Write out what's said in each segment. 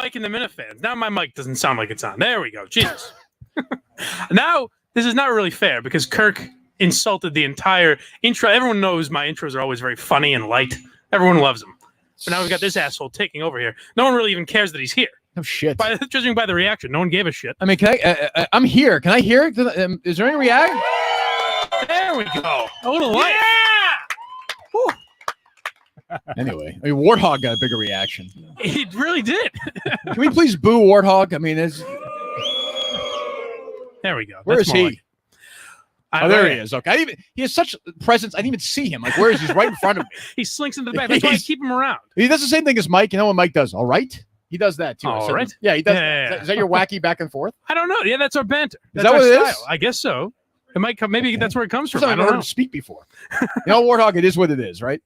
Mike and the Minifans. Now my mic doesn't sound like it's on. There we go. Jesus. Now, this is not really fair because Kirk insulted the entire intro. Everyone knows my intros are always very funny and light. Everyone loves them. But now we've got this asshole taking over here. No one really even cares that he's here. Oh, shit. Judging by the reaction, no one gave a shit. I mean, can I'm here. Can I hear it? Is there any reaction? There we go. A little light. Yeah! Anyway, I mean, Warthog got a bigger reaction. He really did. Can we please boo Warthog? I mean, there we go. Where That's is he? Like... Oh, there he is. Okay. He has such presence. I didn't even see him. Like, where is he? He's right in front of me. He slinks into the back. That's why I keep him around. He does the same thing as Mike. You know what Mike does? All right. He does that too. All right. Yeah, he does. Yeah. Is that your wacky back and forth? I don't know. Yeah, that's our banter. Is that what it is? I guess so. It might come. Maybe that's where it comes from. I've never heard him speak before. You know, Warthog, it is what it is, right?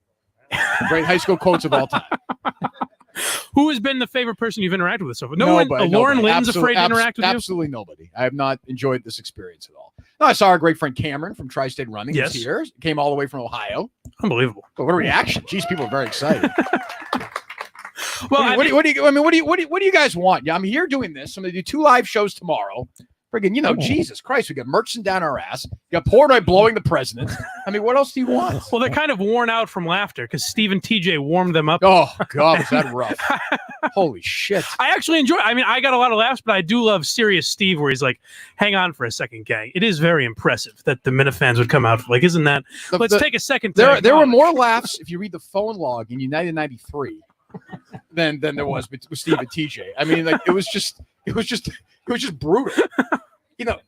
The great high school quotes of all time. Who has been the favorite person you've interacted with so far? No one. Lauren Lynn's afraid to interact with you? Absolutely nobody. I have not enjoyed this experience at all. No, I saw our great friend Cameron from Tri-State Running. Yes. He's here. Came all the way from Ohio. Unbelievable. But what a reaction. Jeez, people are very excited. Well, what do you guys want? Yeah, I'm here doing this. I'm going to do 2 live shows tomorrow. Friggin', Jesus Christ, we got Merchant down our ass. You got Portnoy blowing the president. I mean, what else do you want? Well, they're kind of worn out from laughter because Steve and TJ warmed them up. Oh, God, was that rough. Holy shit. I actually enjoy it. I mean, I got a lot of laughs, but I do love Serious Steve where he's like, hang on for a second, gang. It is very impressive that the Minifans would come out. Like, isn't that? Let's take a second. There were more laughs if you read the phone log in United 93 than there was with Steve and TJ. I mean, like, it was just brutal. You know.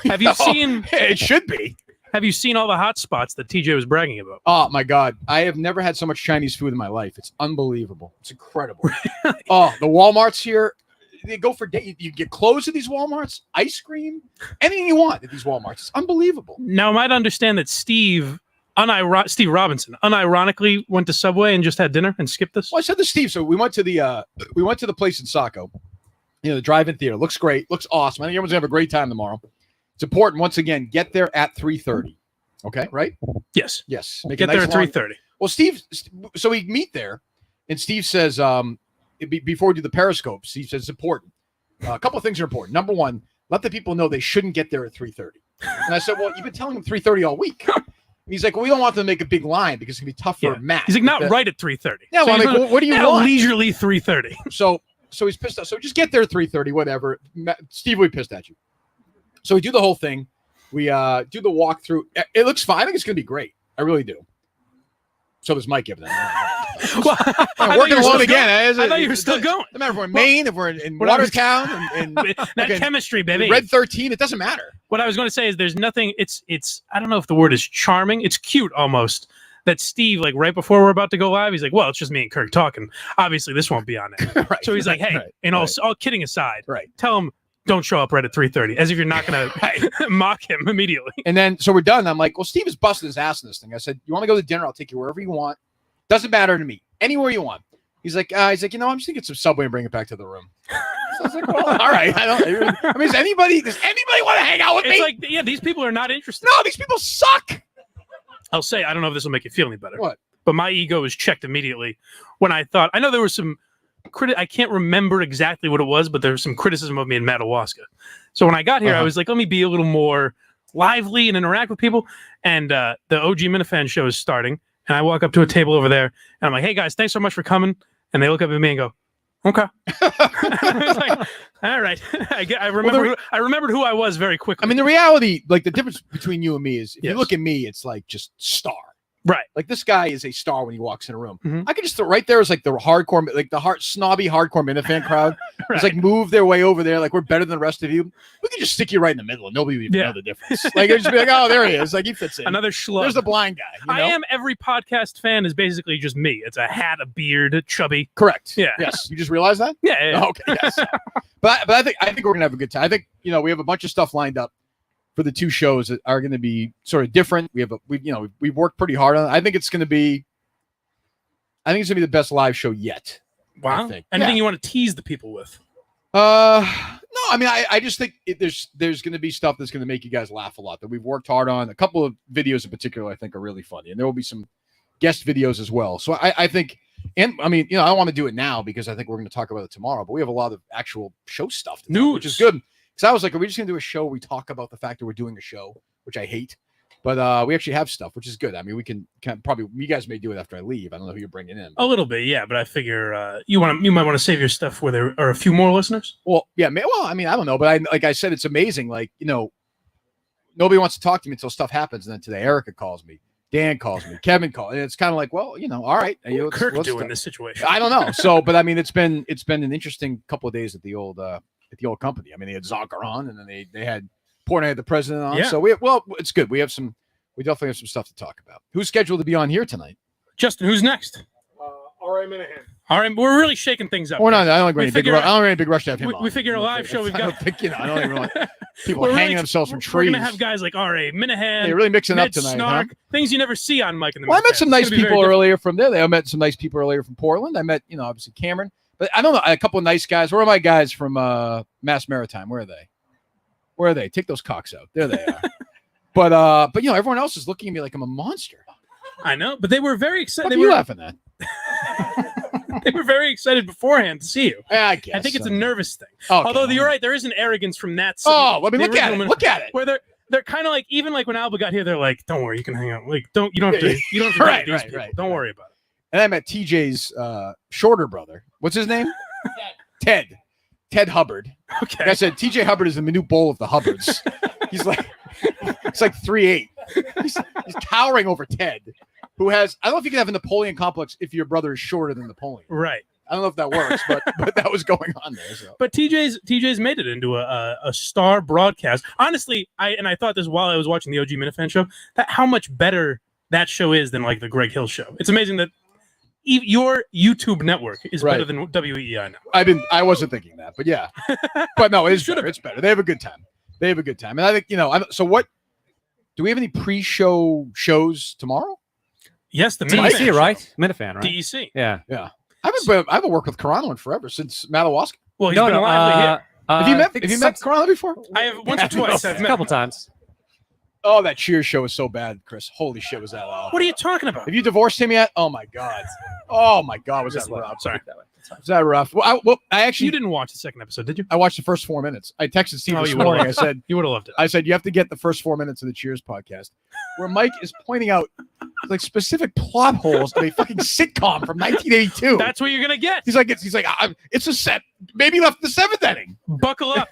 Have you seen? It should be. Have you seen all the hot spots that TJ was bragging about? Oh my God, I have never had so much Chinese food in my life. It's unbelievable. It's incredible. Oh, the Walmarts here, they go for day. You get clothes at these Walmarts, ice cream, anything you want at these Walmarts. It's unbelievable. Now, I might understand that Steve Robinson unironically went to Subway and just had dinner and skipped this. Well, I said to Steve. So we went to the place in Saco. The drive-in theater looks great, looks awesome. I think everyone's gonna have a great time tomorrow. It's important once again. Get there at 3:30. Okay, right? Yes. Make get there at 3:30. Well, so we meet there, and Steve says, before we do the Periscope, Steve says it's important. A couple of things are important. Number one, let the people know they shouldn't get there at 3:30. And I said, well, you've been telling them 3:30 all week. He's like, well, we don't want them to make a big line because it's gonna be tough for Matt. He's like, not right at 3:30. Yeah, well, I'm like, what do you want? Leisurely 3:30. So he's pissed off. So just get there at 3:30, whatever. Steve will be pissed at you. So we do the whole thing. We do the walkthrough. It looks fine. I think it's going to be great. I really do. So does Mike evidently. Well, I'm working along again. I thought you were still going. No matter if we're in Maine, if we're in Watertown, and that chemistry, baby. Red 13, it doesn't matter. What I was going to say is there's nothing. It's. I don't know if the word is charming. It's cute almost. That Steve, like right before we're about to go live, he's like, well, it's just me and Kirk talking. Obviously, this won't be on there. Right, so he's like, hey, all kidding aside, tell him don't show up right at 3:30, as if you're not going to mock him immediately. And then, so we're done. I'm like, well, Steve is busting his ass in this thing. I said, you want to go to dinner? I'll take you wherever you want. Doesn't matter to me. Anywhere you want. He's like, I'm just going to get some Subway and bring it back to the room. So I was like, well, all right. I mean, does anybody want to hang out with me? It's like, yeah, these people are not interested. No, these people suck. I'll say, I don't know if this will make you feel any better. What? But my ego was checked immediately when I thought, I know there was some I can't remember exactly what it was, but there was some criticism of me in Madawaska. So when I got here, I was like, let me be a little more lively and interact with people. And the OG Minifan show is starting. And I walk up to a table over there and I'm like, hey guys, thanks so much for coming. And they look up at me and go, okay. Like, all right. I remembered who I was very quickly. I mean, the reality, like the difference between you and me is if you look at me, it's like just star. Right. Like this guy is a star when he walks in a room. I could just throw right there is like the hardcore, like the snobby hardcore Minifan crowd. It's like move their way over there. Like we're better than the rest of you. We can just stick you right in the middle and nobody would even know the difference. Like it'd just be like, oh, there he is. Like he fits in. Another schlub. There's the blind guy. I am every podcast fan is basically just me. It's a hat, a beard, chubby. Correct. Yeah. Yes. You just realized that? Yeah. Oh, okay. Yes. but I think we're gonna have a good time. I think we have a bunch of stuff lined up for the 2 shows that are going to be sort of different. We've worked pretty hard on it. I think it's going to be the best live show yet. Wow. Anything you want to tease the people with? No, I mean, I just think there's going to be stuff that's going to make you guys laugh a lot that we've worked hard on. A couple of videos in particular I think are really funny, and there will be some guest videos as well. So I think And I mean, I don't want to do it now because I think we're going to talk about it tomorrow. But we have a lot of actual show stuff to talk, which is good. Because I was like, are we just going to do a show where we talk about the fact that we're doing a show, which I hate. But we actually have stuff, which is good. I mean, we can probably, you guys may do it after I leave. I don't know who you're bringing in. A little bit, yeah. But I figure you might want to save your stuff where there are a few more listeners. Well, yeah. Well, I mean, I don't know. But like I said, it's amazing. Like, nobody wants to talk to me until stuff happens. And then today, Erica calls me. Dan calls me. Kevin calls. And it's kind of like, well, all right. What's Kirk doing in this situation? I don't know. So, but I mean, it's been an interesting couple of days at the old company. I mean, they had Zonker on, and then they had Portnoy had the president on. Yeah. So it's good. We definitely have some stuff to talk about. Who's scheduled to be on here tonight? Justin, who's next? R.A. Minahan. All right, we're really shaking things up. We're not. I don't think any big rush to have him on. We figure a live show. We've got. I don't think, I don't even like people hanging themselves from trees. We're gonna have guys like R.A. Minahan. You're really mixing up tonight, Snark, huh? Things you never see on Mike and the. Well, I met some nice people earlier from there. I met some nice people earlier from Portland. I met, obviously Cameron, but I don't know, a couple of nice guys. Where are my guys from Mass Maritime? Where are they? Take those cocks out. There they are. But everyone else is looking at me like I'm a monster. I know, but they were very excited. What are you laughing at? They were very excited beforehand to see you. Yeah, I guess. I think it's a nervous thing. Okay. Although you're right, there is an arrogance from that. I mean, look at it. Where they're kind of like, even like when Alba got here, they're like, "Don't worry, you can hang out. Like, you don't have to right, these people. right. Don't worry about it." And I met TJ's shorter brother. What's his name? Ted Hubbard. Okay. Like I said, TJ Hubbard is the minute bowl of the Hubbards. He's like 3'8". He's towering over Ted, who has, I don't know if you can have a Napoleon complex if your brother is shorter than Napoleon. Right. I don't know if that works, but that was going on there. So. But TJ's made it into a star broadcast. Honestly, I thought this while I was watching the OG Minifan show, that how much better that show is than like the Greg Hill show. It's amazing that your YouTube network is better than WEI now. I wasn't thinking that, but yeah. But no, it's better. It's better. They have a good time. And I think, so what, do we have any pre-show shows tomorrow? Yes, the DEC, right? Minifan, right? DEC. Yeah. I haven't worked with Carano in forever, since Madawaska. Well, he's been lively here. Have you met Carano before? I have once or twice. I've met a couple times. Oh, that Cheers show was so bad, Chris. Holy shit, was that awful. What are you talking about? Have you divorced him yet? Oh my god. Was that rough? Sorry. Was that rough? Well, I actually. You didn't watch the second episode, did you? I watched the first 4 minutes. I texted Steve this morning. I said you would have loved it. I said you have to get the first 4 minutes of the Cheers podcast, where Mike is pointing out like specific plot holes in a fucking sitcom from 1982. That's what you're gonna get. He's like it's a set. Maybe left the seventh inning. Buckle up.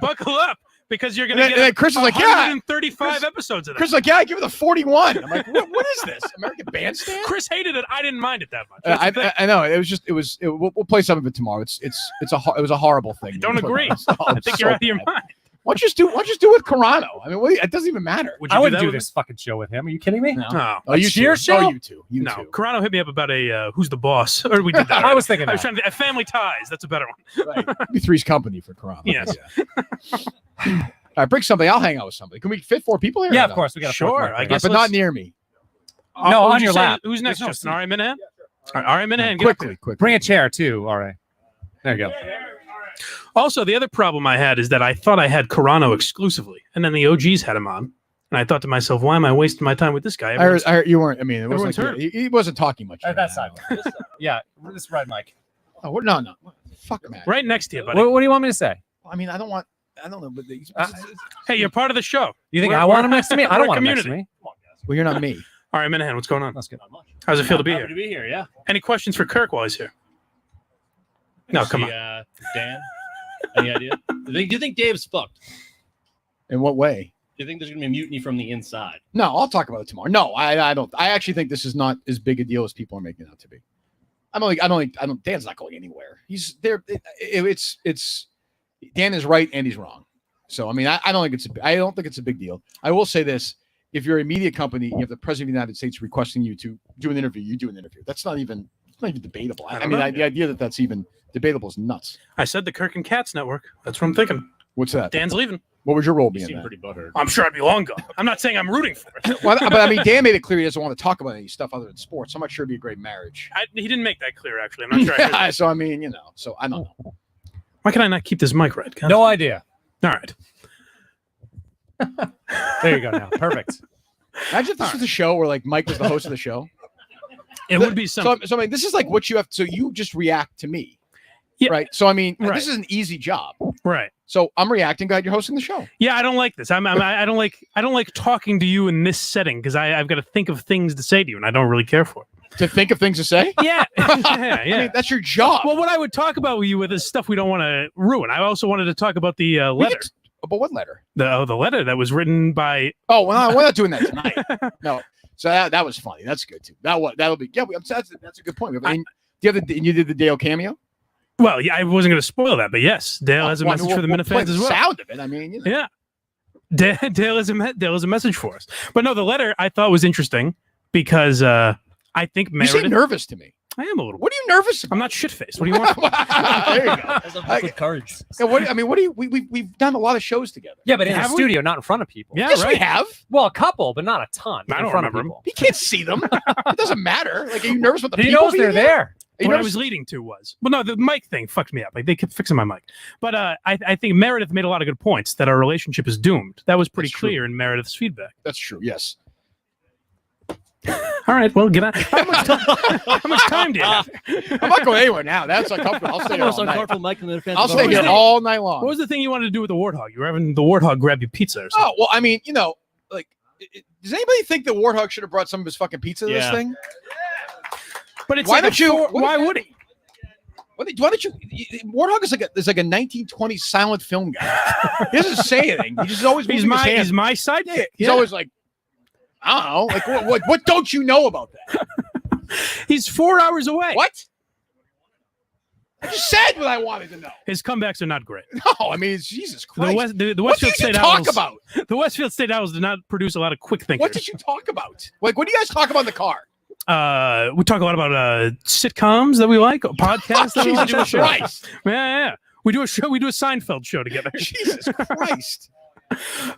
Buckle up. Because you're going to get and Chris is like, 135 episodes of that. Chris is like, yeah, I give it a 41. I'm like, what is this? American Bandstand? Chris hated it. I didn't mind it that much. I know. We'll play some of it tomorrow. It was a horrible thing. I don't agree. I think you're out of your mind. Why don't you just do it with Carano? I mean, it doesn't even matter. I wouldn't do this fucking show with him. Are you kidding me? No. Oh, you Cheers show? Oh, you two. No. Carano hit me up about a Who's the Boss? Or we did that. I was thinking I was trying to Family Ties. That's a better one. Right. Be Three's Company for Carano. Yes. Yeah. All right, bring somebody. I'll hang out with somebody. Can we fit 4 people here? Yeah, of course. We got sure. I guess, but not near me. No, on your lap. Who's next, Justin? All right, Minahan? All right, Minahan. Quickly. Bring a chair, too. All right. There you go. Also, the other problem I had is that I thought I had Carano exclusively, and then the OGs had him on. And I thought to myself, why am I wasting my time with this guy? I heard you weren't. I mean, it wasn't Everyone's like he wasn't talking much. That side. Yeah, this right, Mike. Oh, no. Fuck, man. Right next to you, buddy. What do you want me to say? I mean, I don't know, but hey, you're part of the show. You think I want him next to me? I don't want him next to community. me. Well, you're not me. All right, Minahan, what's going on? That's good. How's it feel to be here? Happy to be here, yeah. Any questions for Kirk while he's here? No, come on. Dan, any idea? Do you think Dave's fucked? In what way? Do you think there's going to be a mutiny from the inside? No, I'll talk about it tomorrow. No, I don't. I actually think this is not as big a deal as people are making it out to be. I don't. Dan's not going anywhere. He's there. It's Dan is right and he's wrong. So I mean, I don't think it's a big deal. I will say this: if you're a media company, you have the president of the United States requesting you to do an interview. You do an interview. That's not even debatable. I mean, the idea that that's even debatable is nuts. I said the Kirk and Katz network. That's what I'm thinking. What's that? Dan's leaving. What would your role be You in seem that? pretty butthurt. I'm sure I'd be long gone. I'm not saying I'm rooting for it. Well, but I mean, Dan made it clear he doesn't want to talk about any stuff other than sports. I'm not sure it'd be a great marriage. He didn't make that clear, actually. I'm not sure. I heard that. So I mean, so I don't know. Why can I not keep this mic right? No idea. All right. There you go now. Perfect. Imagine if this was a show where like Mike was the host of the show. It would be something. So I mean, this is like what you have. So you just react to me, Yeah. right? So I mean, Right. this is an easy job. Right. So I'm reacting. Glad you're hosting the show. Yeah, I don't like this. I don't like talking to you in this setting because I've got to think of things to say to you, and I don't really care for it. To think of things to say. Yeah, yeah. I mean, that's your job. Well, what I would talk about with you with is stuff we don't want to ruin. I also wanted to talk about the letter. But what letter? The letter that was written by. Oh, well, we're not doing that tonight. No. So that was funny. That's good too. That'll be. Yeah, that's a good point. I mean, you did the Dale cameo. Well, yeah, I wasn't going to spoil that, but yes, Dale has a message for the Minifans as well. Sound of it. I mean, you know. Yeah, Dale has a message for us. But no, the letter I thought was interesting because I think You Meredith. seem nervous to me. I am a little. What are you nervous about? I'm not shit faced. What do you want? There you go. That's a book with cards. Yeah, what do you? We've done a lot of shows together. Yeah, but in the Have we? studio, not in front of people. Yeah, Yes, right. we have. Well, a couple, but not a ton. I in don't front of remember 'em. people. He can't see them. It doesn't matter. Like, are you nervous about the He people? knows they're being there. Are you What I nervous- was leading to was no, the mic thing fucked me up. Like they kept fixing my mic, but I think Meredith made a lot of good points that our relationship is doomed. That was pretty That's true. clear in Meredith's feedback. That's true. Yes. All right, well, get on. How much time do you have? I'm not going anywhere now. That's uncomfortable. I'll stay here Most all night. uncomfortable Mike in the Minifans. I'll stay was here it? all night long. What was the thing you wanted to do with the warthog? You were having the warthog grab you pizza or something. Oh, well, I mean, you know, like, does anybody think that Warthog should have brought some of his fucking pizza to this Yeah. thing? But it's Why like don't you? why would he? Why don't you? Warthog is like a 1920s silent film guy. He doesn't say anything. He just always He's moving his hands. he's my sidekick. Yeah, he's Yeah. always like, I don't know, like what don't you know about that? He's 4 hours away. What? I just said what I wanted to know. His comebacks are not great. No, I mean, it's Jesus Christ. The What did Westfield you State talk Owls. about? The Westfield State Owls did not produce a lot of quick thinkers. What did you talk about? Like, what do you guys talk about in the car? We talk a lot about sitcoms that we like, podcasts that we like. Jesus Christ. Yeah. We do a show. We do a Seinfeld show together. Jesus Christ.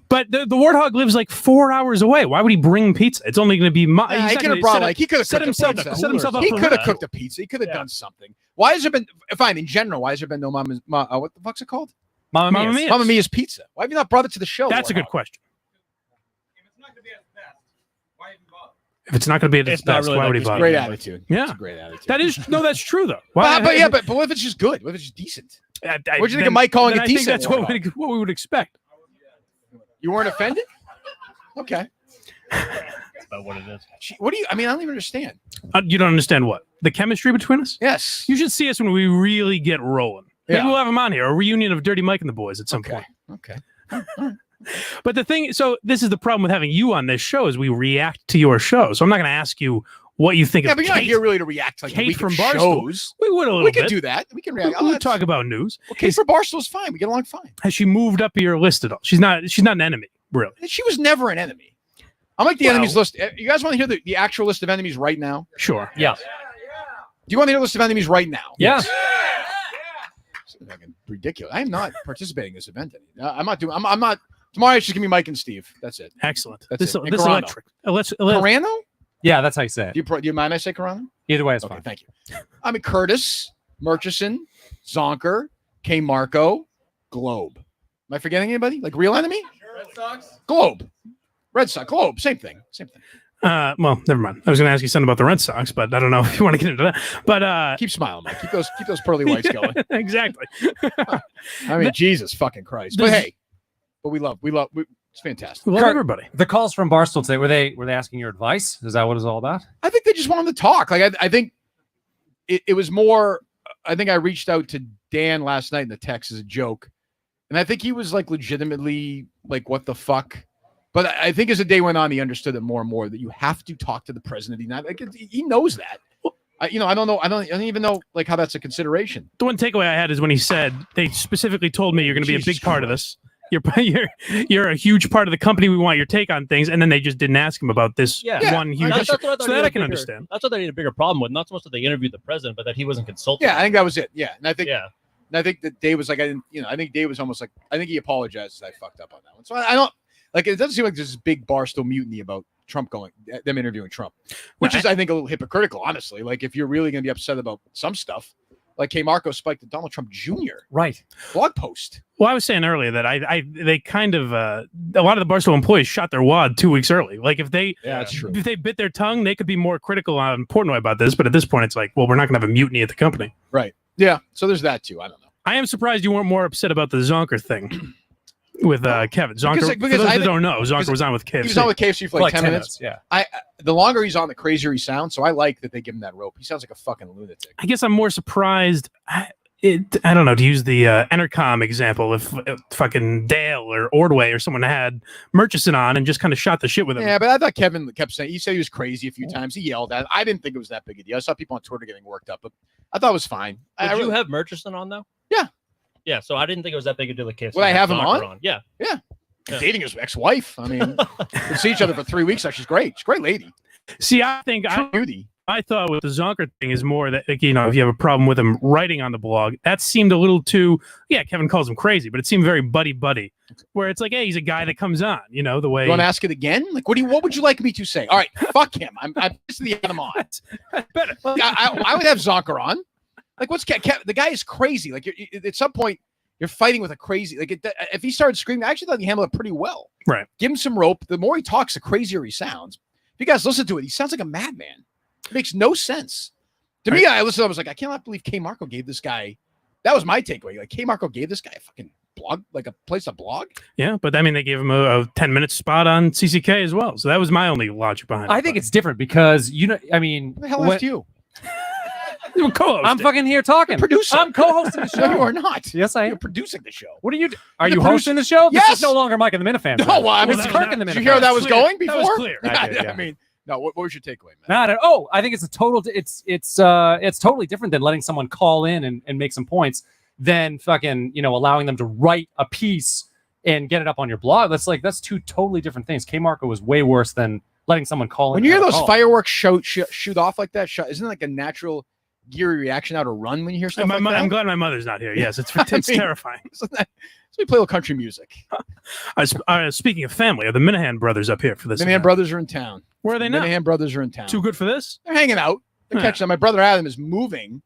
But the warthog lives like 4 hours away. Why would he bring pizza? It's only going to be. Yeah, he could have brought like he could have set himself pizza. up. He for could have that. cooked a pizza. He could have done something. Why has there been? Fine, in general, why has there been no what the fuck's it called? Mamma Mamma Mia's. Mia. Mamma Mia's pizza. Why have you not brought it to the show? That's a good Warthog? question. If it's not going to be as best, why even bother? If it's not going to be at its It's not best, really why would like he he's bother? Great Yeah. attitude. Yeah. It's a great attitude. That is that's true though. Why? But what if it's just good? What if it's just decent? What'd What'd you think of Mike calling it I think decent, that's Warthog? what we would expect. You weren't offended? Okay. That's about what it is. What do you? I mean, I don't even understand. You don't understand what the chemistry between us. Yes. You should see us when we really get rolling. Maybe Yeah. we'll have him on here, a reunion of Dirty Mike and the boys at some point. Okay. But the thing, so this is the problem with having you on this show is we react to your show. So I'm not going to ask you what you think Yeah, of but you're not Kate. here really to react to, like Kate the week from of Barstool. shows. We would a little We bit. can do that. We can We react. would talk about news. Well, Kate for Barstool's fine. We get along fine. Has she moved up your list at all? She's not an enemy, really. And she was never an enemy. I'm like the Well- enemies list. You guys want to hear the actual list of enemies right now? Sure. Yeah. Do you want to hear the list of enemies right now? Yeah. It's fucking ridiculous. I am not participating in this event. I'm not doing. I'm not. Tomorrow it's just gonna be Mike and Steve. That's it. Excellent. That's This it. And this Carano. electric. Let's Carano? Yeah, that's how you say it. Do you mind I say Carano? Either way, it's Okay, fine. thank you. I mean Curtis, Murchison, Zonker, K. Marco, Globe. Am I forgetting anybody? Like real enemy? Red Sox? Globe. Red Sox. Globe. Same thing. Same thing. well, never mind. I was going to ask you something about the Red Sox, but I don't know if you want to get into that. But Keep smiling, Mike. Keep those pearly whites going. exactly. I mean, Jesus fucking Christ. But hey, but we love it's fantastic. We love Kurt- everybody. The calls from Barstool today, were they asking your advice? Is that what it's all about? I think they just want him to talk. Like I think it was more. I think I reached out to Dan last night in the text as a joke, and I think he was like legitimately like, "What the fuck." But I think as the day went on, he understood it more and more that you have to talk to the president of the United. Like he knows that. I don't know. I don't even know like how that's a consideration. The one takeaway I had is when he said they specifically told me you're going to be a Jesus big part of this. You're a huge part of the company. We want your take on things, and then they just didn't ask him about this Yeah. one huge That's issue. what I thought So he that had I a can bigger- understand. That's what they had a bigger problem with. Not so much that they interviewed the president, but that he wasn't consulted. Yeah, I think that was it. Yeah, and I think Yeah. and I think that Dave was like, I didn't. I think Dave was almost like, I think he apologizes. I fucked up on that one. So I don't like. It doesn't seem like there's this big Barstool mutiny about Trump them interviewing Trump, which No, is I think a little hypocritical, honestly. Like if you're really going to be upset about some stuff, like K. Marco spiked the Donald Trump Jr. Right. blog post. Well, I was saying earlier that they kind of a lot of the Barstool employees shot their wad 2 weeks early. Like if they That's true. if they bit their tongue, they could be more critical on Portnoy about this. But at this point, it's like, well, we're not going to have a mutiny at the company. Right. Yeah. So there's that too. I don't know. I am surprised you weren't more upset about the Zonker thing with Kevin. Zonker, Because for those I that don't know, Zonker was on with KFC. He was on with KFC for like 10 minutes. Yeah. The longer he's on, the crazier he sounds. So I like that they give him that rope. He sounds like a fucking lunatic. I guess I'm more surprised. I don't know, to use the Entercom example, if fucking Dale or Ordway or someone had Murchison on and just kind of shot the shit with him. Yeah, but I thought Kevin kept saying, he said he was crazy a few times. He yelled at it. I didn't think it was that big a deal. I saw people on Twitter getting worked up, but I thought it was fine. Did you have Murchison on though? Yeah. Yeah, so I didn't think it was that big a deal. Would I have him on? Yeah. Yeah. Dating his ex-wife. I mean, we see each other for 3 weeks. Now she's great. She's a great lady. See, I think True beauty. I thought with the Zonker thing is more that, like, you know, if you have a problem with him writing on the blog, that seemed a little too, Kevin calls him crazy, but it seemed very buddy, where it's like, hey, he's a guy that comes on, you know, the way. You want to ask it again? Like, what would you like me to say? All right, fuck him. I'm pissed the him on. Better. Like, I would have Zonker on. Like, the guy is crazy. Like, at some point, you're fighting with a crazy. Like, if he started screaming, I actually thought he handled it pretty well. Right. Give him some rope. The more he talks, the crazier he sounds. If you guys listen to it, he sounds like a madman. It makes no sense. To me, I listened, I was like, I cannot believe K. Marco gave this guy. That was my takeaway. Like, K. Marco gave this guy a fucking blog, like a place to blog. Yeah, but I mean, they gave him a 10-minute spot on CCK as well. So that was my only logic behind it. I think it's different because, I mean, Who the hell asked you? You were co-host. I'm fucking here talking. Producer. I'm co-hosting the No, you show. are not. Yes, I You're am. producing the show. What are you? Are The you producer- hosting the show? Yes! This is no longer Mike and the Minifans. No, well, I mean, it's that- Kirk and the Did Minifans. you hear how that was Clear. going That before? was clear. I did, yeah. I mean, no. What was your takeaway, man? Not at I think it's a total. It's totally different than letting someone call in and make some points than fucking allowing them to write a piece and get it up on your blog. That's two totally different things. K. Marco was way worse than letting someone call in. When you hear and those call. fireworks shoot off like that, isn't it like a natural geary reaction out of run when you hear stuff like that? I'm glad my mother's not here. Yes, it's I mean, terrifying. So we play a little country music. Speaking of family, are the Minahan brothers up here for this? Minahan event? brothers are in town. Where are they now? Minahan brothers are in town. Too good for this? They're hanging out. They're Yeah. catching up. My brother Adam is moving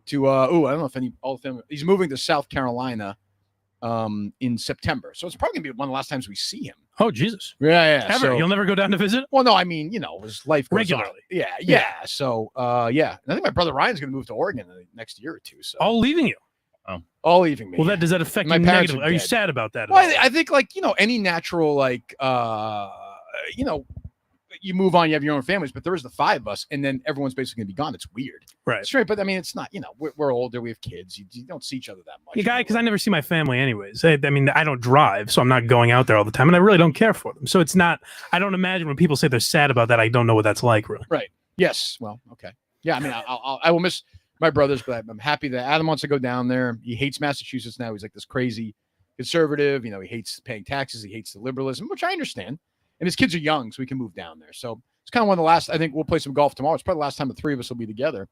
to I don't know if all of them. He's moving to South Carolina in September. So it's probably gonna be one of the last times we see him. Oh, Jesus. Yeah. Ever? So, You'll never go down to visit? well, no, I mean, his life goes Regularly. on. Yeah. So yeah. And I think my brother Ryan's gonna move to Oregon in the next year or two. So All leaving you. all leaving me. Well, does that affect My you parents negatively? are Are you dead. sad about that? at Well, all? I think like any natural you move on, you have your own families, but there is the five of us, and then everyone's basically gonna be gone. It's weird, Right. Straight, but I mean, it's not. We're older, we have kids. You don't see each other that much. You guy, because I never see my family anyways. I mean, I don't drive, so I'm not going out there all the time, and I really don't care for them. So it's not. I don't imagine when people say they're sad about that. I don't know what that's like, really. Yes. Well, okay. Yeah. I mean, I will miss my brothers, but I'm happy that Adam wants to go down there. He hates Massachusetts now. He's like this crazy conservative. He hates paying taxes. He hates the liberalism, which I understand. And his kids are young, so we can move down there. So it's kind of one of the last. I think we'll play some golf tomorrow. It's probably the last time the three of us will be together.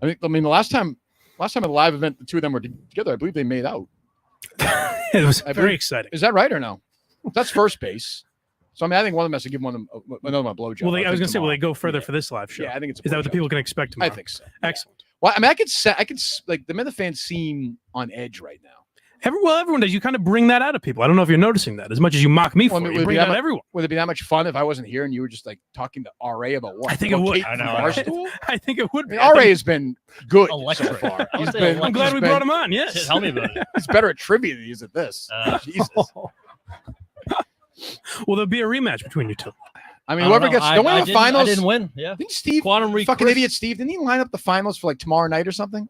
I mean, the last time at a live event, the two of them were together. I believe they made out. It was I very believe- exciting. Is that right or no? That's first base. So I mean, I think one of them has to give one of them another one a blowjob. Well, I was going to say, will they tomorrow. go further Yeah. for this live show? Yeah, I think it's. Is that what the blowjob. people can expect I tomorrow? think so. Excellent. Well, I mean, I could like the Minifans seem on edge right now. Everyone does. You kind of bring that out of people. I don't know if you're noticing that. As much as you mock me for Well, I mean, it, you would it bring be that that out everyone. Would it be that much fun if I wasn't here and you were just like talking to RA about what? I think it About would. Kate I from know. Barstool? I think it would I be. mean, I RA think- has been good so Electric. far. I would He's say been, electric. I'm glad he's we been- brought him on. Yes. Tell me about it. He's better at trivia than he is at this. Jesus. Will there be a rematch between you two? I mean, I whoever don't know. gets don't we I have didn't- finals? I didn't win. Yeah. I think Steve, Quantum fucking Recurse- idiot Steve, didn't he line up the finals for like tomorrow night or something?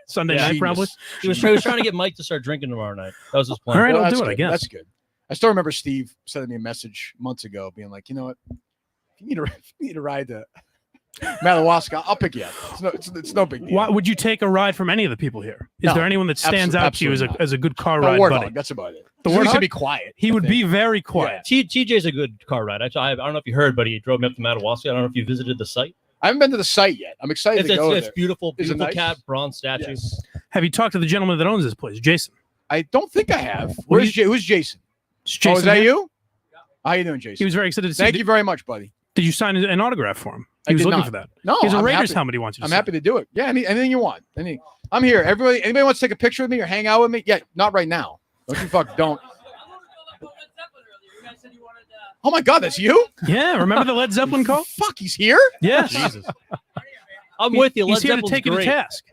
Sunday Yeah. night, Genius. probably. He was trying to get Mike to start drinking tomorrow night. That was his plan. All right, I'll that's do it, I good. guess. That's good. I still remember Steve sending me a message months ago, being like, you know what, if you need a ride to Madawaska, I'll pick you up. It's no big deal. Why, would you take a ride from any of the people here? Is No, there anyone that stands out to you as absolutely as a good car No, ride War buddy? Dog, that's about it. The He War used to Dog? be quiet. He I would think. be very quiet. TJ's a good car ride. Actually, I don't know if you heard, but he drove me up to Madawaska. I don't know if you visited the site. I haven't been to the site yet. I'm excited It's, to go it's there. beautiful. Is it Beautiful nice? cat, bronze statue. Yes. Have you talked to the gentleman that owns this place, Jason? I don't think I have. Well, Who's Jason? Is Jason Oh, is that here? you? How you doing, Jason? He was very excited to see Thank you. you very much, buddy. Did you sign an autograph for him? He was did looking not. for that. No, He has a I'm Raiders happy. helmet he wants you to I'm see. happy to do it. Yeah, anything you want. I'm here. Anybody wants to take a picture with me or hang out with me? Yeah, not right now. Don't you don't. Oh my God, that's you? Yeah, remember the Led Zeppelin call? Fuck, he's here? Yes. Jesus. I'm with you. He's Led here to Zeppelin's take you to great. task.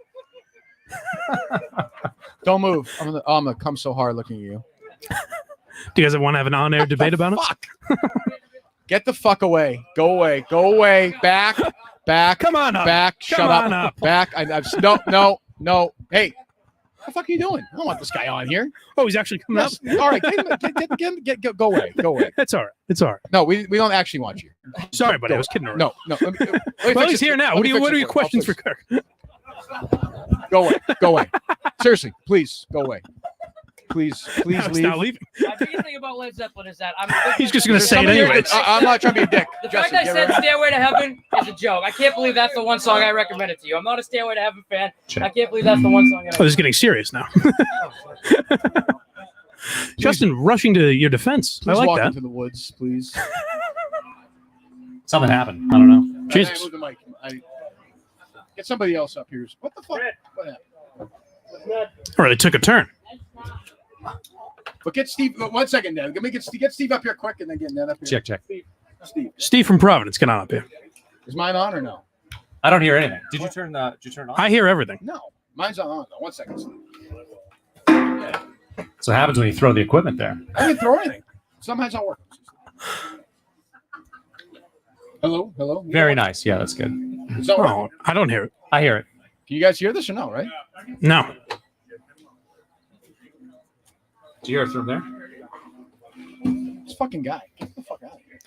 Don't move. I'm gonna come so hard looking at you. Do you guys want to have an on-air debate about it? Fuck. Get the fuck away. Go away. Go away. Back. Come on up. Back. Come Shut on up. up. Back. No. Hey, what the fuck are you doing? I don't want this guy on here. Oh, he's actually coming Yes. up. All right. Go away. Go away. That's all right. It's all right. No, we don't actually want you. Sorry, buddy. I was kidding around. No. Let me Well, fix he's it. here now. Let What me are fix it your you. questions for I'll Kirk? Go away. Go away. Seriously, please go away. Please Now it's leave. not leaving. My biggest thing about Led Zeppelin is that I'm a big He's just fan gonna of- say it Somebody- anyways. I'm not trying to be a dick. The Justin, fact I get said rid of it. Stairway to Heaven is a joke. I can't believe that's the one song I recommended to you. I'm not a Stairway to Heaven fan. I can't believe that's the one song Oh, this is getting serious now. Justin rushing to your defense. Please I like walk that. into the woods, please. Something happened. I don't know. Jesus. Hey, move the mic. Get somebody else up here. What the fuck? What happened? Or they took a turn. But get Steve. 1 second, Ned. Let me get Steve up here quick, and then get Ned up here. Check. Steve, Steve from Providence, get on up here. is mine on or no? I don't hear anything. Did you turn it on? I hear everything. No, mine's not on. Though. 1 second, Steve. So what happens when you throw the equipment there? I didn't throw anything. Sometimes not working. Hello. Very nice. Yeah, that's good. It's not working. Oh, I don't hear it. I hear it. Can you guys hear this or no? Right? No. Do you hear it from there? This fucking guy. Get the fuck out of here.